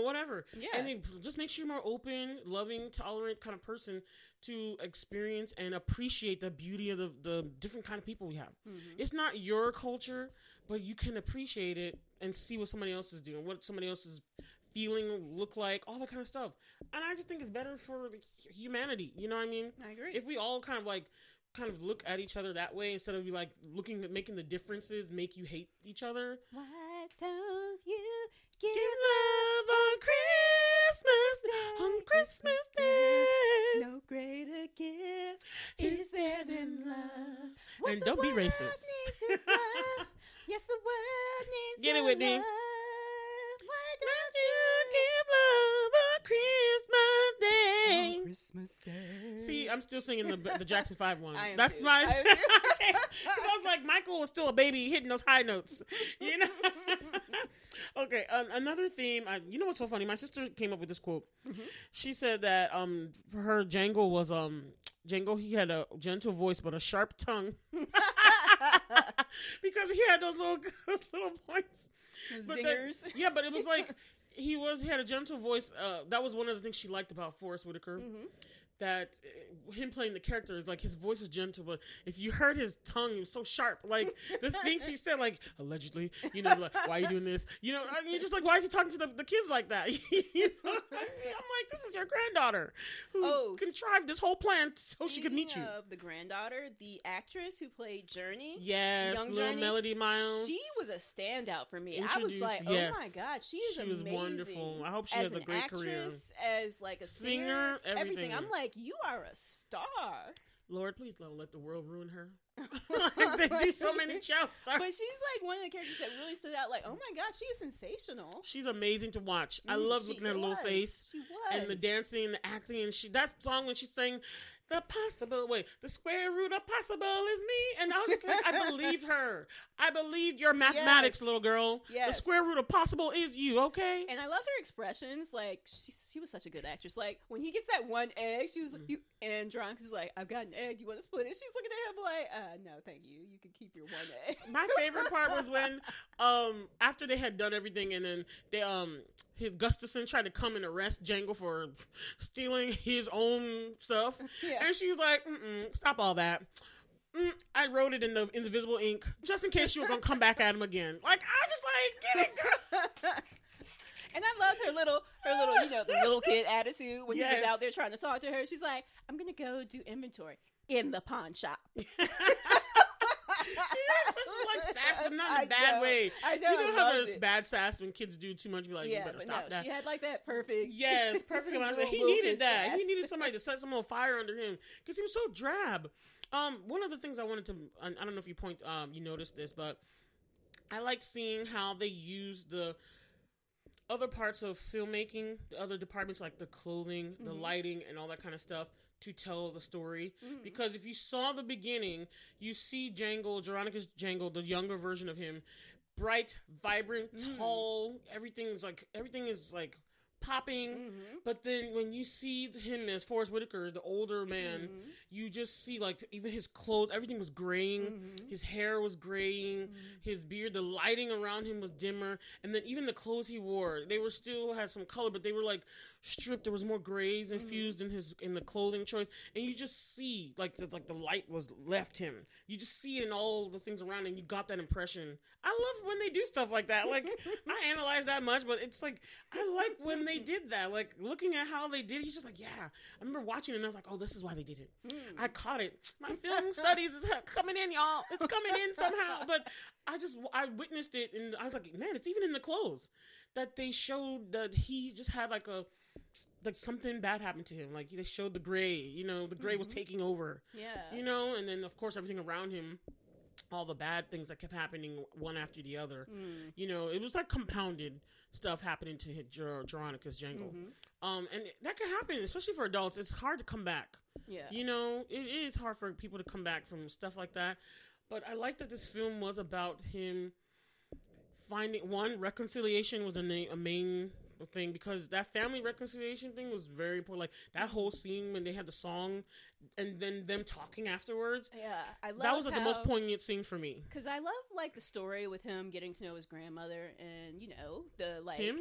whatever. Yeah. And then just makes you more open, loving, tolerant kind of person to experience and appreciate the beauty of the different kind of people we have. It's not your culture, but you can appreciate it and see what somebody else is doing, what somebody else is feeling, look like, all that kind of stuff. And I just think it's better for humanity. You know what I mean? I agree. If we all kind of look at each other that way instead of making the differences make you hate each other. Why don't you give love on Christmas Day? On Christmas Day. No greater gift is there than love. What and don't be racist. Yes, the world needs Get it, Whitney. love. Why don't you give love on Christmas Day? On Christmas Day. See, I'm still singing the Jackson 5 one. I am That's too. my. Because I was like, Michael was still a baby hitting those high notes, Okay, another theme. You know what's so funny? My sister came up with this quote. She said that for her, Jangle was Jangle. He had a gentle voice but a sharp tongue, because he had those little points. Zingers. But it was like he had a gentle voice. That was one of the things she liked about Forrest Whitaker. That him playing the character is like his voice was gentle, but if you heard his tongue, it was so sharp. Like the things he said, like allegedly, like, why are you doing this? You're just like, why is he talking to the kids like that? I'm like, this is your granddaughter who contrived this whole plan so she could meet you. The granddaughter, the actress who played Journey, yes, young little Journey, Melody Miles. she was a standout for me. I was like, oh my god, she is amazing. She was wonderful. I hope she has a great career. As like a singer, everything. I'm like, you are a star. Lord, please don't let the world ruin her. They do so many jokes. But she's like one of the characters that really stood out. Like, oh my god, she is sensational. She's amazing to watch. I love looking at her little face. She was. And the dancing and the acting. And that song when she sang the square root of possible is me. And I was just like, I believed her. I believed your mathematics, little girl. Yes. The square root of possible is you, okay? And I love her expressions. Like, she was such a good actress. Like, when he gets that one egg, she was like, and Andronica's like, I've got an egg. You want to split it? She's looking at him like, no, thank you. You can keep your one egg. My favorite part was when, after they had done everything and then they, Gustafson tried to come and arrest Jangle for stealing his own stuff. Yeah. And she was like, stop all that. I wrote it in the invisible ink just in case you were going to come back at him again. Like, I just like, get it, girl. And I loved her little, the little kid attitude when he was out there trying to talk to her. She's like, I'm going to go do inventory in the pawn shop. She has such like sass, but not in a bad way. I know. You know how there's bad sass when kids do too much? Be like, you better stop that. She had like that perfect. Yes, perfect amount. He needed that. Sass. He needed somebody to set some more fire under him because he was so drab. One of the things I wanted to, I don't know if you noticed this, but I liked seeing how they use the other parts of filmmaking, the other departments like the clothing, the lighting, and all that kind of stuff to tell the story. Because if you saw the beginning, you see Veronica's Jangle, the younger version of him, bright, vibrant, tall. Everything is like popping. But then when you see him as Forrest Whitaker, the older man, you just see like even his clothes, everything was graying. His hair was graying. His beard, the lighting around him was dimmer. And then even the clothes he wore, they were still had some color, but they were like stripped. There was more grays infused in the clothing choice. And you just see like the light was left him. You just see it in all the things around, and you got that impression. I love when they do stuff like that. Like, I analyze that much, but it's like, I like when they did that. Like, looking at how they did it, he's just like, yeah. I remember watching it, and I was like, oh, this is why they did it. I caught it. My film studies is coming in, y'all. It's coming in somehow. But I witnessed it, and I was like, man, it's even in the clothes. That they showed that he just had like something bad happened to him. Like, they showed the gray, the gray was taking over. Yeah. And then, of course, everything around him, all the bad things that kept happening one after the other. It was like compounded stuff happening to Veronica's Jangle. And that could happen, especially for adults. It's hard to come back. Yeah. It is hard for people to come back from stuff like that. But I like that this film was about him finding, one, reconciliation was a main thing, because that family reconciliation thing was very important. Like that whole scene when they had the song and then them talking afterwards. Yeah, I love that was like the most poignant scene for me. Because I love like the story with him getting to know his grandmother and the like him,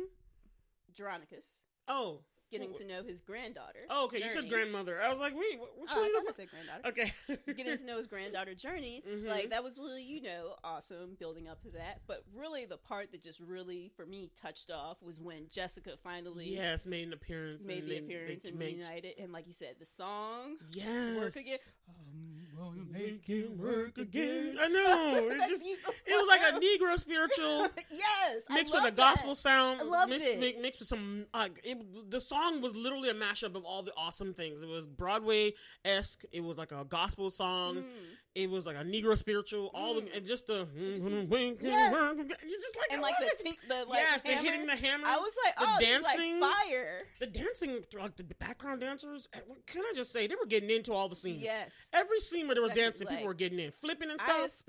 Dronicus. Oh. Getting to know his granddaughter. Oh, okay. Journey. You said grandmother. I was like, wait, what's I said granddaughter. Okay. Getting to know his granddaughter Journey, like that was really, awesome building up to that. But really, the part that just really for me touched off was when Jessica finally made an appearance, and reunited, and like you said, the song work again. Make it work again. I know. It was like a Negro spiritual. Yes, mixed with a gospel sound. I loved it. Mixed with some the song was literally a mashup of all the awesome things. It was Broadway-esque. It was like a gospel song. It was like a Negro spiritual. And just the yes. you just like, and like the hitting the hammer. I was like, the dancing, like fire. The dancing, like the background dancers. Can I just say they were getting into all the scenes? Yes, every scene where there was dancing, people were getting in, flipping and stuff.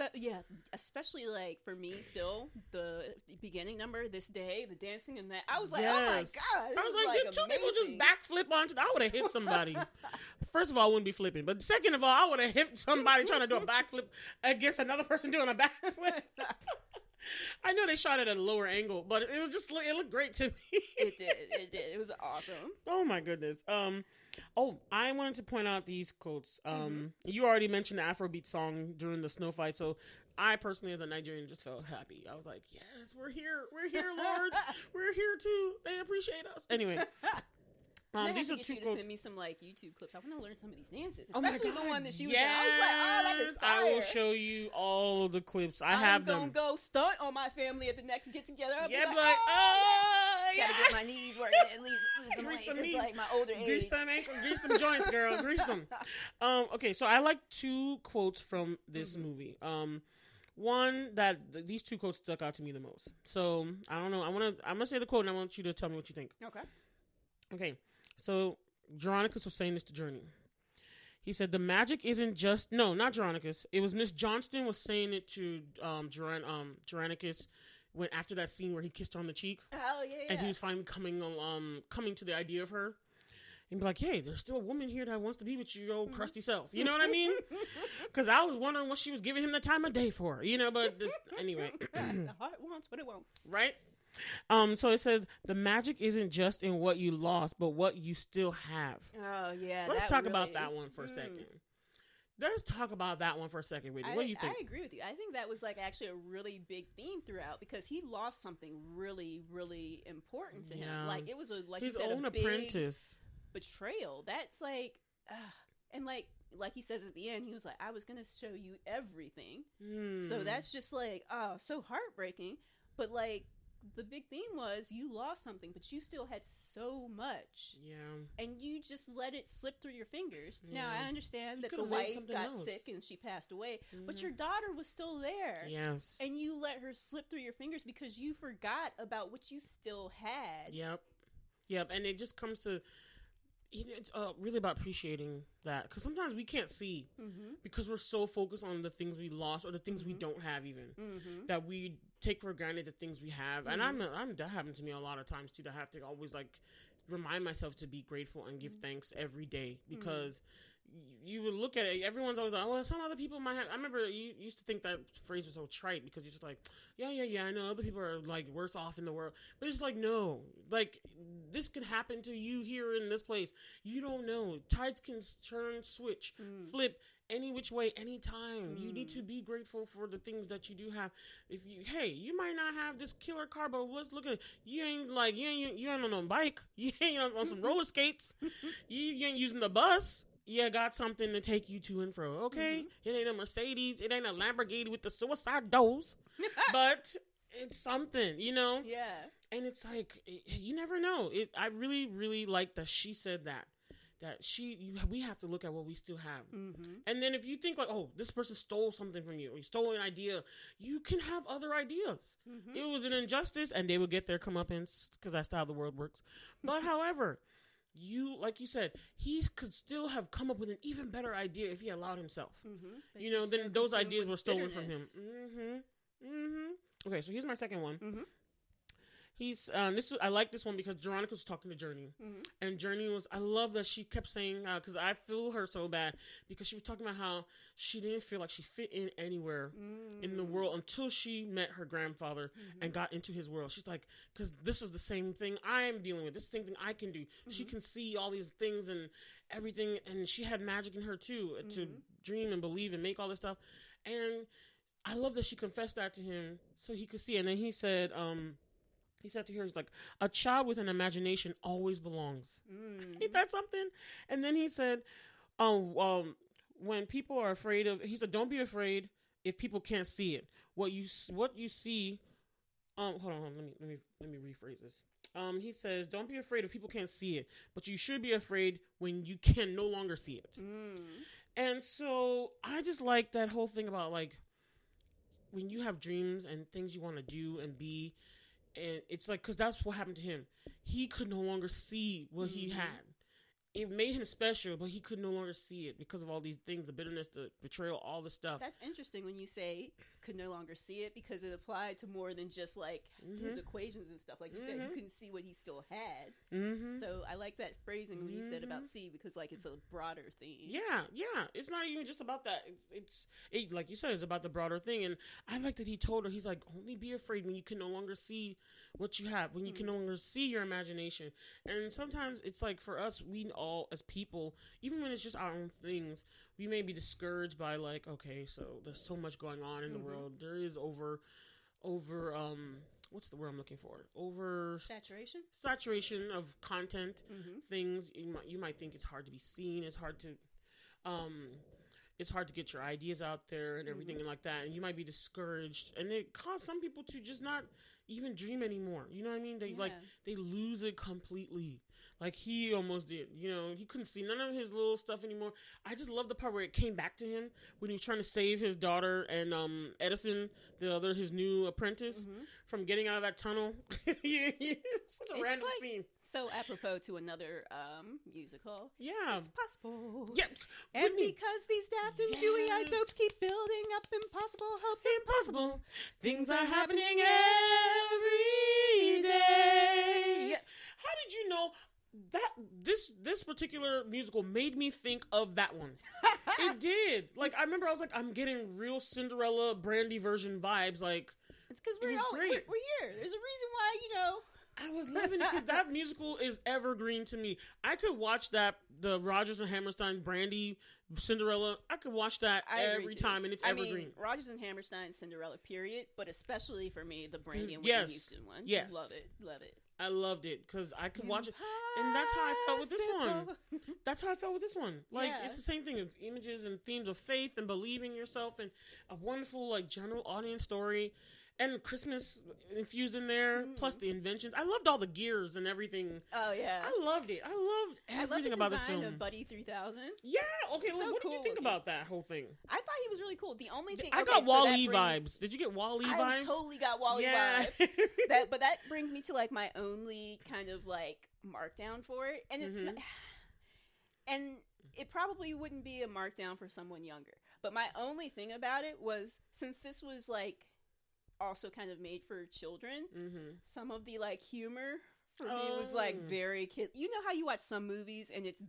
Especially like for me, still the beginning number, This Day, the dancing and that. I was like, oh my god! I was like, did two people just backflip onto? I would have hit somebody. First of all, I wouldn't be flipping, but second of all, I would have hit somebody trying to do a backflip against another person doing a backflip. I know they shot it at a lower angle, but it was just, it looked great to me. It did. It was awesome. Oh my goodness. I wanted to point out these quotes. You already mentioned the Afrobeat song during the snow fight, so I personally, as a Nigerian, just felt happy. I was like, yes, we're here, Lord. We're here too. They appreciate us. Anyway. These are two quotes. Send me some like YouTube clips. I want to learn some of these dances, especially the one that she was doing. I was like, oh, that is fire. I will show you all of the clips. I have them. I'm gonna go stunt on my family at the next get together. I'll be like, gotta get my knees working at least. Grease some knees. Like my older age. Grease them ankles, grease them joints, girl. Grease them. Okay, so I like two quotes from this movie. One that these two quotes stuck out to me the most. So I don't know. I'm gonna say the quote, and I want you to tell me what you think. Okay. So, Dronicus was saying this to Journey. He said, the magic isn't just... No, not Dronicus. It was Miss Johnston was saying it to Dronicus after that scene where he kissed her on the cheek. Oh, yeah. And he was finally coming to the idea of her. And be like, hey, there's still a woman here that wants to be with your old crusty self. You know what I mean? Because I was wondering what she was giving him the time of day for. But anyway. The heart wants what it wants. Right? So it says the magic isn't just in what you lost, but what you still have. Oh yeah. Let's talk about that one for a second. Let's talk about that one for a second, Whitney. What do you think? I agree with you. I think that was like actually a really big theme throughout because he lost something really, really important to him. Like it was his own apprentice betrayal. That's like, and like he says at the end, he was like, "I was gonna show you everything." So that's just like, so heartbreaking. But like. The big theme was you lost something, but you still had so much. Yeah. And you just let it slip through your fingers. Yeah. Now, I understand that the wife got sick and she passed away, but your daughter was still there. Yes. And you let her slip through your fingers because you forgot about what you still had. Yep. And it just comes to... It's really about appreciating that because sometimes we can't see because we're so focused on the things we lost or the things we don't have even that we take for granted the things we have. And that happened to me a lot of times too. That I have to always like remind myself to be grateful and give thanks every day because you would look at it. Everyone's always like, "Oh, some other people might have." I remember you used to think that phrase was so trite because you're just like, "Yeah, I know other people are like worse off in the world," but it's like, no, like this could happen to you here in this place. You don't know. Tides can turn, switch, flip any which way, anytime. You need to be grateful for the things that you do have. You might not have this killer car, but let's look at it. You ain't on a bike. You ain't on some roller skates. You ain't using the bus. You got something to take you to and fro, okay? It ain't a Mercedes. It ain't a Lamborghini with the suicide doors. But it's something, Yeah. And it's like, you never know. I really, really like that she said that. We have to look at what we still have. And then if you think like, oh, this person stole something from you or you stole an idea, you can have other ideas. It was an injustice and they will get their comeuppance because that's how the world works. But however... like you said, he could still have come up with an even better idea if he allowed himself. Mm-hmm. You know, then those ideas were stolen from him. Okay, so here's my second one. He's I like this one because Veronica was talking to Journey, and Journey was, I love that she kept saying, because I feel her so bad, because she was talking about how she didn't feel like she fit in anywhere in the world until she met her grandfather and got into his world. She's like, because this is the same thing I'm dealing with. This is the same thing I can do. She can see all these things and everything, and she had magic in her too, to dream and believe and make all this stuff. And I love that she confessed that to him so he could see. And then he said to her, he's like, a child with an imagination always belongs. Ain't that something? And then he said, when people are afraid of, he said, don't be afraid if people can't see it. What you see, hold on, let me rephrase this. He says, don't be afraid if people can't see it, but you should be afraid when you can no longer see it. And so I just like that whole thing about, like, when you have dreams and things you want to do and be, and it's like, because that's what happened to him. He could no longer see what he had. It made him special, but he could no longer see it because of all these things, the bitterness, the betrayal, all the stuff. That's interesting when you say could no longer see it, because it applied to more than just like his equations and stuff. Like you said, you couldn't see what he still had. So I like that phrasing when you said about see, because like it's a broader theme. Yeah. It's not even just about that. It's like you said, it's about the broader thing. And I like that he told her, he's like, only be afraid when you can no longer see what you have, when you can no longer see your imagination. And sometimes it's like, for us, we all as people, even when it's just our own things, we may be discouraged by, like, okay, so there's so much going on in the world. There is over what's the word I'm looking for? Saturation of content, things. You might think it's hard to be seen. It's hard to get your ideas out there and everything and like that. And you might be discouraged, and it caused some people to just not even dream anymore. You know what I mean? They lose it completely. Like he almost did. You know, he couldn't see none of his little stuff anymore. I just love the part where it came back to him when he was trying to save his daughter and Edison, his new apprentice, from getting out of that tunnel. Such a random scene. So apropos to another musical. Yeah. It's possible. Yeah. And Whitney, because these daft and dewy-eyed dopes keep building up impossible hopes. Impossible. Things are happening every day. How did you know that this particular musical made me think of that one? It did. Like, I remember I was like, I'm getting real Cinderella Brandy version vibes. Like, it's because we're here. There's a reason why, you know. I was loving it because that musical is evergreen to me. I could watch the Rodgers and Hammerstein Brandy Cinderella. I could watch that every time, and it's evergreen. I mean, Rodgers and Hammerstein Cinderella, period. But especially for me, the Brandy and Whitney Houston one. Yes, love it. I loved it because I could watch it, and that's how I felt with this one. Like, it's the same thing of images and themes of faith and believing yourself, and a wonderful, like, general audience story. And Christmas infused in there, plus the inventions. I loved all the gears and everything. Oh, yeah. I loved it. I loved everything about this film. I love the design of Buddy 3000. Yeah, okay, what did you think about that whole thing? I thought he was really cool. The only thing... I got Wall-E vibes. Did you get Wall-E vibes? I totally got Wall-E vibes. But that brings me to, like, my only kind of, like, markdown for it. And it's not, and it probably wouldn't be a markdown for someone younger. But my only thing about it was, since this was, like, also kind of made for children, some of the, like, humor for me was, like, very kid. You know how you watch some movies and it's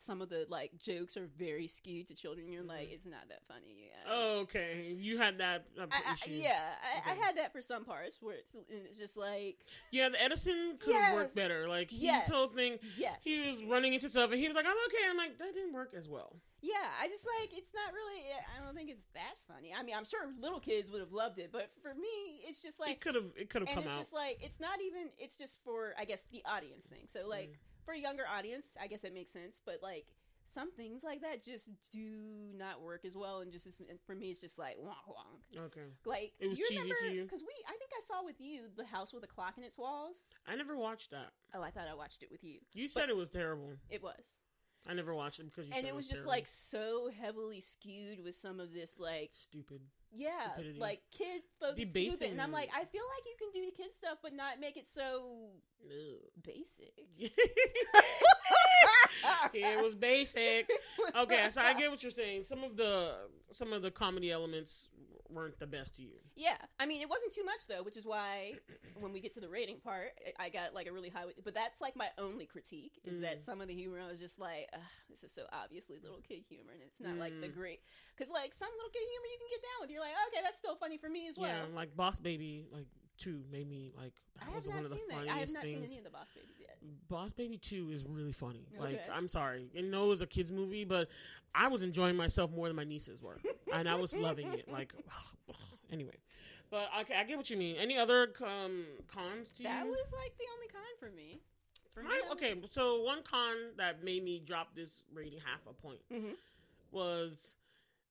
some of the, like, jokes are very skewed to children. You're like, it's not that funny. Yeah. Oh, okay. You had that issue. I had that for some parts where it's just like... Yeah, the Edison could have worked better. Like, his whole thing, he was running into stuff and he was like, I'm okay. I'm like, that didn't work as well. Yeah, I just, like, it's not really, I don't think it's that funny. I mean, I'm sure little kids would have loved it, but for me, it's just like... It could have come out. And it's just like, it's not even, it's just for, I guess, the audience thing. So, like, for a younger audience, I guess it makes sense, but, like, some things like that just do not work as well, and for me, it's just like, wonk, wonk. Okay. Like, it was cheesy to you? Because I think I saw with you The House with a Clock in Its Walls. I never watched that. Oh, I thought I watched it with you. You said it was terrible. It was. I never watched it because you said it was just terrible. like so heavily skewed with some of this like stupid. Yeah, stupidity. like kid focused stupid, and I'm like, I feel like you can do kid stuff, but not make it so basic. It was basic. Okay, so I get what you're saying. Some of the comedy elements weren't the best to you. Yeah, I mean, it wasn't too much though, which is why when we get to the rating part, I got like a really high. But that's like my only critique is that some of the humor I was just like, this is so obviously little kid humor, and it's not like the great. Because like some little kid humor you can get down with, you're like, okay, that's still funny for me as well. Yeah, like Boss Baby, like 2 made me like that was one of the funniest I have not things. seen any of the Boss Babies yet. Boss Baby 2 is really funny. Okay. Like, I'm sorry, I know it was a kids movie, but I was enjoying myself more than my nieces were, and I was loving it. Like, anyway, but okay, I get what you mean. Any other cons to you? That was like the only con for me. Okay, so one con that made me drop this rating half a point was.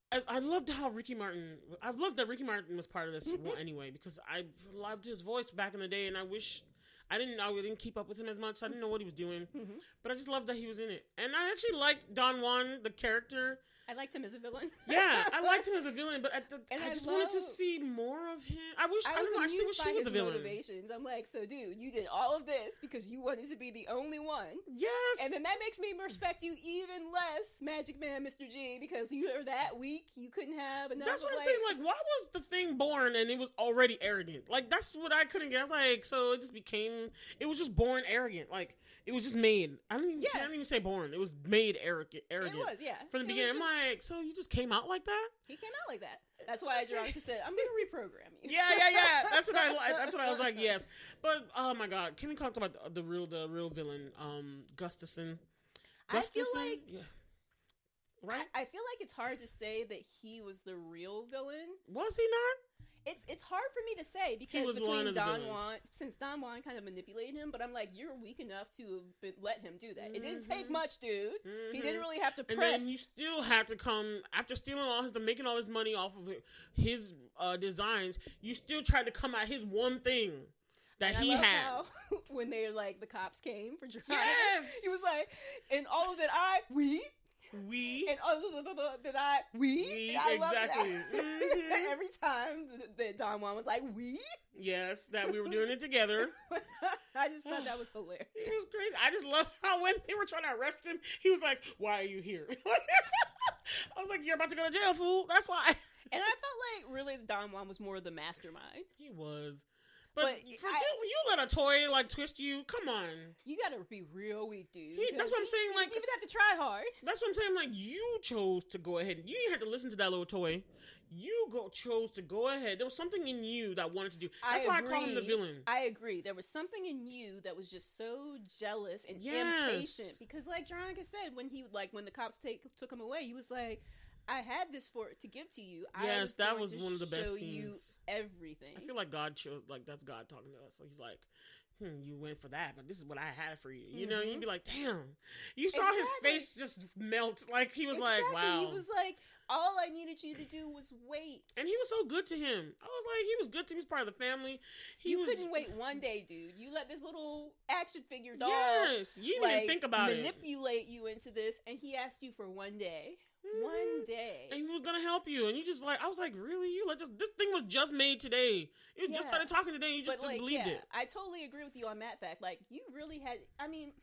I loved how Ricky Martin. I've loved that Ricky Martin was part of this anyway because I loved his voice back in the day, and I wish I didn't keep up with him as much. I didn't know what he was doing, but I just loved that he was in it, and I actually liked Don Juan, the character. I liked him as a villain. Yeah, I liked him as a villain, but I just wanted to see more of him. I still wish he was the villain. Motivations. I'm like, so dude, you did all of this because you wanted to be the only one. Yes. And then that makes me respect you even less, Magic Man, Mr. G, because you are that weak, you couldn't have enough. That's what I'm saying. Like, why was the thing born and it was already arrogant? Like, that's what I couldn't get. I was like, so it was just born arrogant. Like, it was just made. I don't even say born. It was made arrogant. It was, yeah. From the beginning, I'm like, so you just came out like that? He came out like that. That's why Adriana said, I'm going to reprogram you. Yeah. That's what I was like, yes. But, oh my God. Can we talk about the real villain, Gustafson? I feel like... Yeah. Right? I feel like it's hard to say that he was the real villain. Was he not? It's hard for me to say because between Don Juan kind of manipulated him, but I'm like, you're weak enough to let him do that. It didn't take much, dude. He didn't really have to press. And then you still had to come after stealing making all his money off of his designs. You still tried to come at his one thing that he had. How, when they like the cops came for Draconic, yes, he was like, and all of that and all of that I exactly. Every time that Don Juan was like, yes, that we were doing it together. I just thought that was hilarious. It was crazy. I just love how when they were trying to arrest him, he was like, why are you here? I was like, you're about to go to jail, fool. That's why. And I felt like really Don Juan was more the mastermind. He was. But you let a toy like twist you. Come on, you gotta be real weak, dude. That's what I'm saying. Like, you even have to try hard. That's what I'm saying. Like, you chose to go ahead. You didn't have to listen to that little toy. You chose to go ahead. There was something in you that wanted to do. That's why I call him the villain. I agree. There was something in you that was just so jealous and impatient. Because, like Veronica said, when the cops took him away, he was like, I had this to give to you. Yes, that was one of the best scenes. You everything. I feel like God chose, like that's God talking to us. So he's like, you went for that, but this is what I had for you. You know, you'd be like, damn. You saw his face just melt. Like he was like, wow. He was like, all I needed you to do was wait. And he was so good to him. I was like, he was good to him. He was part of the family. You couldn't wait one day, dude. You let this little action figure doll you didn't even think about manipulate you into this, and he asked you for one day. One day. And he was going to help you. And you just like, I was like, really? You let this thing was just made today. It just started talking today. You just believed it. I totally agree with you on that fact. Like, you really had, I mean,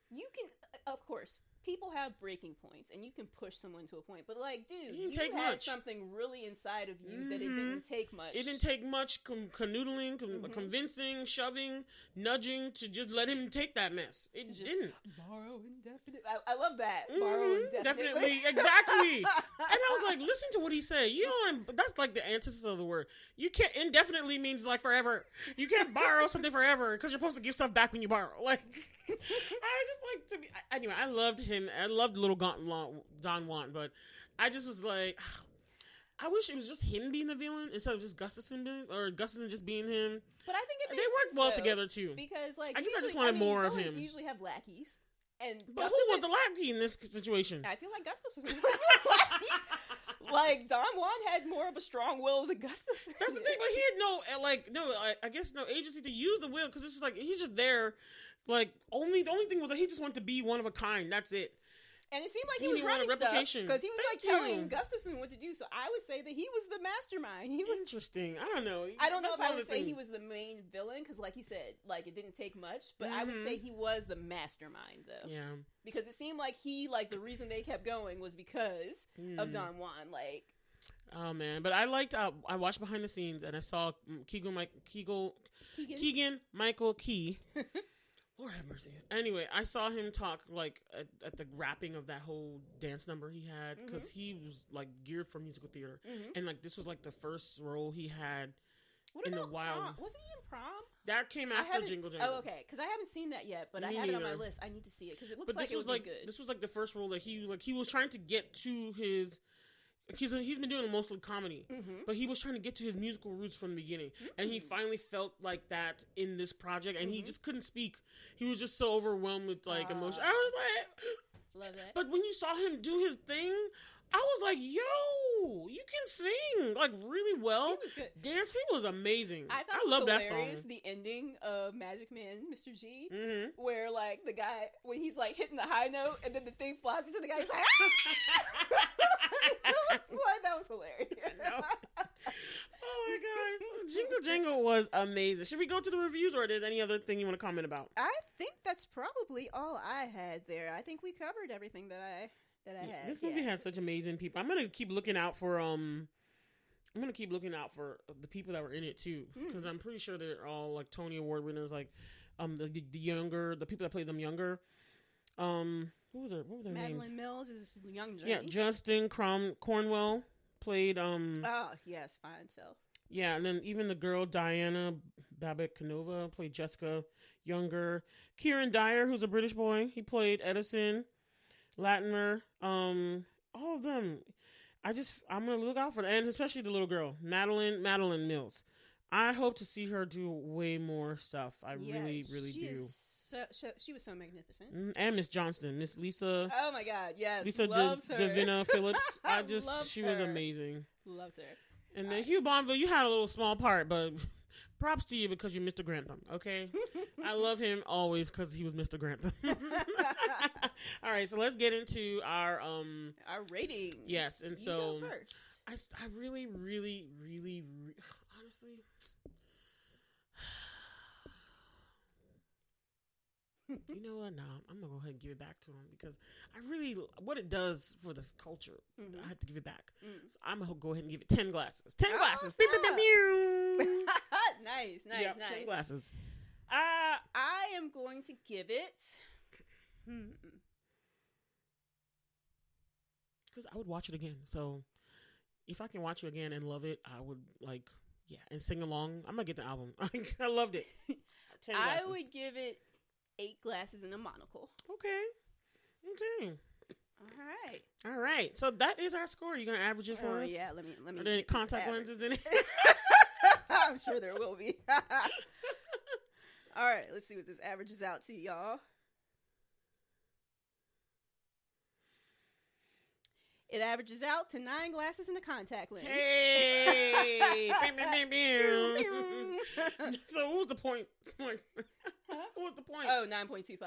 you can, of course, people have breaking points and you can push someone to a point. But like, dude, you had something really inside of you that it didn't take much. It didn't take much canoodling, convincing, shoving, nudging to just let him take that mess. It didn't. Borrow indefinite. I love that. Borrow indefinitely. Definitely. Exactly. And I was like, listen to what he said. You know, that's like the antithesis of the word. You can't, indefinitely means like forever. You can't borrow something forever because you're supposed to give stuff back when you borrow. Like, I just like to be, anyway, I loved him. I loved little Don Juan, but I just was like, I wish it was just him being the villain instead of just Gustafson just being him. But I think they worked well together too. Because like, I guess I just wanted more of him. Usually have lackeys, but who was the lackey in this situation? I feel like Gustafson was like Don Juan had more of a strong will than Gustafson. That's the thing, but he had I guess no agency to use the will because it's just like he's just there. Like the only thing was that he just wanted to be one of a kind. That's it. And it seemed like he was running stuff because he was telling Gustafson what to do. So I would say that he was the mastermind. He was interesting. I don't know. I don't know if I would say he was the main villain because, like you said, like it didn't take much. But I would say he was the mastermind, though. Yeah. Because it seemed like the reason they kept going was because of Don Juan. Like, oh man, but I liked. I watched behind the scenes and I saw Keegan Michael Key. Lord have mercy. Anyway, I saw him talk like at the wrapping of that whole dance number he had because he was like geared for musical theater, and like this was like the first role he had in the wild. Prom? Wasn't he in Prom? That came after Jingle Jangle. Oh, okay. Because I haven't seen that yet, but I had it on my list. I need to see it because it looks like it would be good. This was like the first role that he was trying to get to his. He's been doing mostly comedy, but he was trying to get to his musical roots from the beginning, and he finally felt like that in this project, and he just couldn't speak. He was just so overwhelmed with like emotion. I was like, love that. But when you saw him do his thing, I was like, yo, you can sing like really well. He was good. Dance, he was amazing. I love that song. The ending of Magic Man, Mr. G, where like the guy when he's like hitting the high note, and then the thing flies into the guy. He's like, that was hilarious. Oh my god, Jingle Jangle was amazing. Should we go to the reviews, or is there any other thing you want to comment about? I think that's probably all I had there. I think we covered everything that I had. This movie had such amazing people. I'm gonna keep looking out for the people that were in it too, because I'm pretty sure they're all like Tony Award winners. Like the people that played them younger. What was their names? Madeline Mills is young Journey. Yeah, Justin Cornwell played oh yes, fine self. Yeah, and then even the girl Diana Babak-Canova played Jessica Younger. Kieran Dyer, who's a British boy, he played Edison. Latimer, all of them. I'm gonna look out for them, and especially the little girl, Madeline Mills. I hope to see her do way more stuff. I really do. She was so magnificent. And Miss Johnston, Miss Lisa. Oh my God, yes, Lisa Davina Phillips. She was amazing. Loved her. And then Hugh Bonneville, you had a little small part, but props to you because you're Mr. Grantham. Okay, I love him always because he was Mr. Grantham. All right, so let's get into our ratings. Yes, and you so go first. I really honestly. You know what? No, I'm gonna go ahead and give it back to him because what it does for the culture, I have to give it back. So I'm gonna go ahead and give it 10 glasses. 10 glasses. Nice. 10 glasses. I am going to give it. Because I would watch it again. So if I can watch it again and love it, I would and sing along. I'm gonna get the album. I loved it. 10 glasses. I would give it 8 glasses and a monocle. Okay. All right. So that is our score. You gonna average it for us? Yeah. Let me. Are there any contact lenses in it? I'm sure there will be. All right. Let's see what this averages out to, y'all. It averages out to 9 glasses and a contact lens. Hey! So what was the point? What was the point? Oh, 9.25.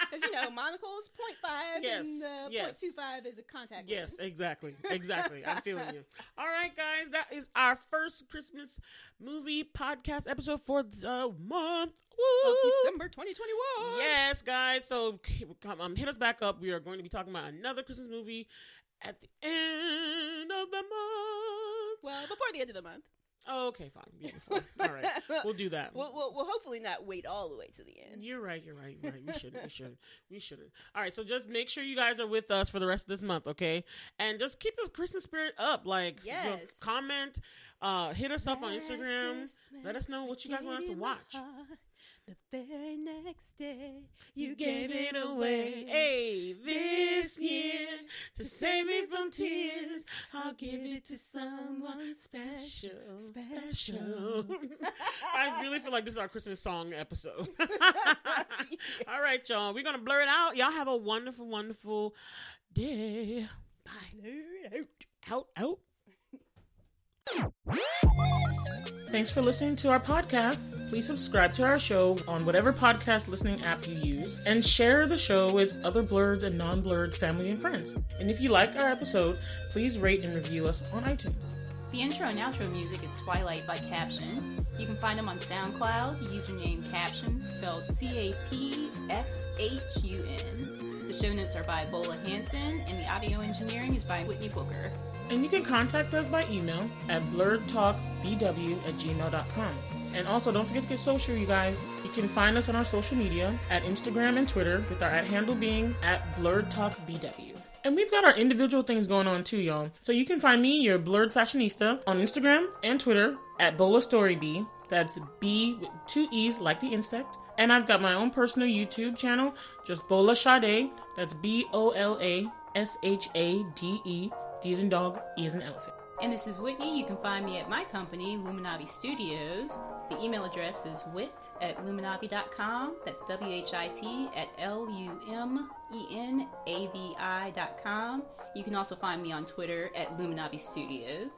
Because, monocle's 0.5 and 0.25 is a contact lens. Yes, exactly. I'm feeling you. All right, guys, that is our first Christmas movie podcast episode for the month. Of December 2021. Yes, guys. So hit us back up. We are going to be talking about another Christmas movie at the end of the month. Well, before the end of the month. Oh, okay, fine. Yeah, before. All right. We'll do that. We'll hopefully not wait all the way to the end. You're right. We shouldn't. All right, so just make sure you guys are with us for the rest of this month, okay? And just keep the Christmas spirit up. Like, comment, hit us up on Instagram. Christmas, let us know what you guys want us to watch. The very next day, you gave it away. Hey, this year, to save me from tears, I'll give it to someone special. I really feel like this is our Christmas song episode. All right, y'all. We're going to blur it out. Y'all have a wonderful, wonderful day. Bye. Out. Thanks for listening to our podcast. Please subscribe to our show on whatever podcast listening app you use and share the show with other Blerds and non-Blerd family and friends. And if you like our episode, please rate and review us on iTunes. The intro and outro music is Twilight by Caption. You can find them on SoundCloud. Username Caption, spelled Capshun. The show notes are by Bola, Hanson, and the audio engineering is by Whitney Booker. And you can contact us by email at blerdtalkbw@gmail.com. And also, don't forget to get social, you guys. You can find us on our social media at Instagram and Twitter, with our @handle being @BlerdTalkBW. And we've got our individual things going on too, y'all. So you can find me, your Blerd Fashionista, on Instagram and Twitter at BolaStoryB. That's B with 2 E's like the insect. And I've got my own personal YouTube channel, just Bola Sade. That's BOLASHADE. D as in dog, E as in elephant. And this is Whitney. You can find me at my company, Luminavi Studios. The email address is wit@luminavi.com. That's WHIT@LUMENAVI.com. You can also find me on Twitter at Luminavi Studios.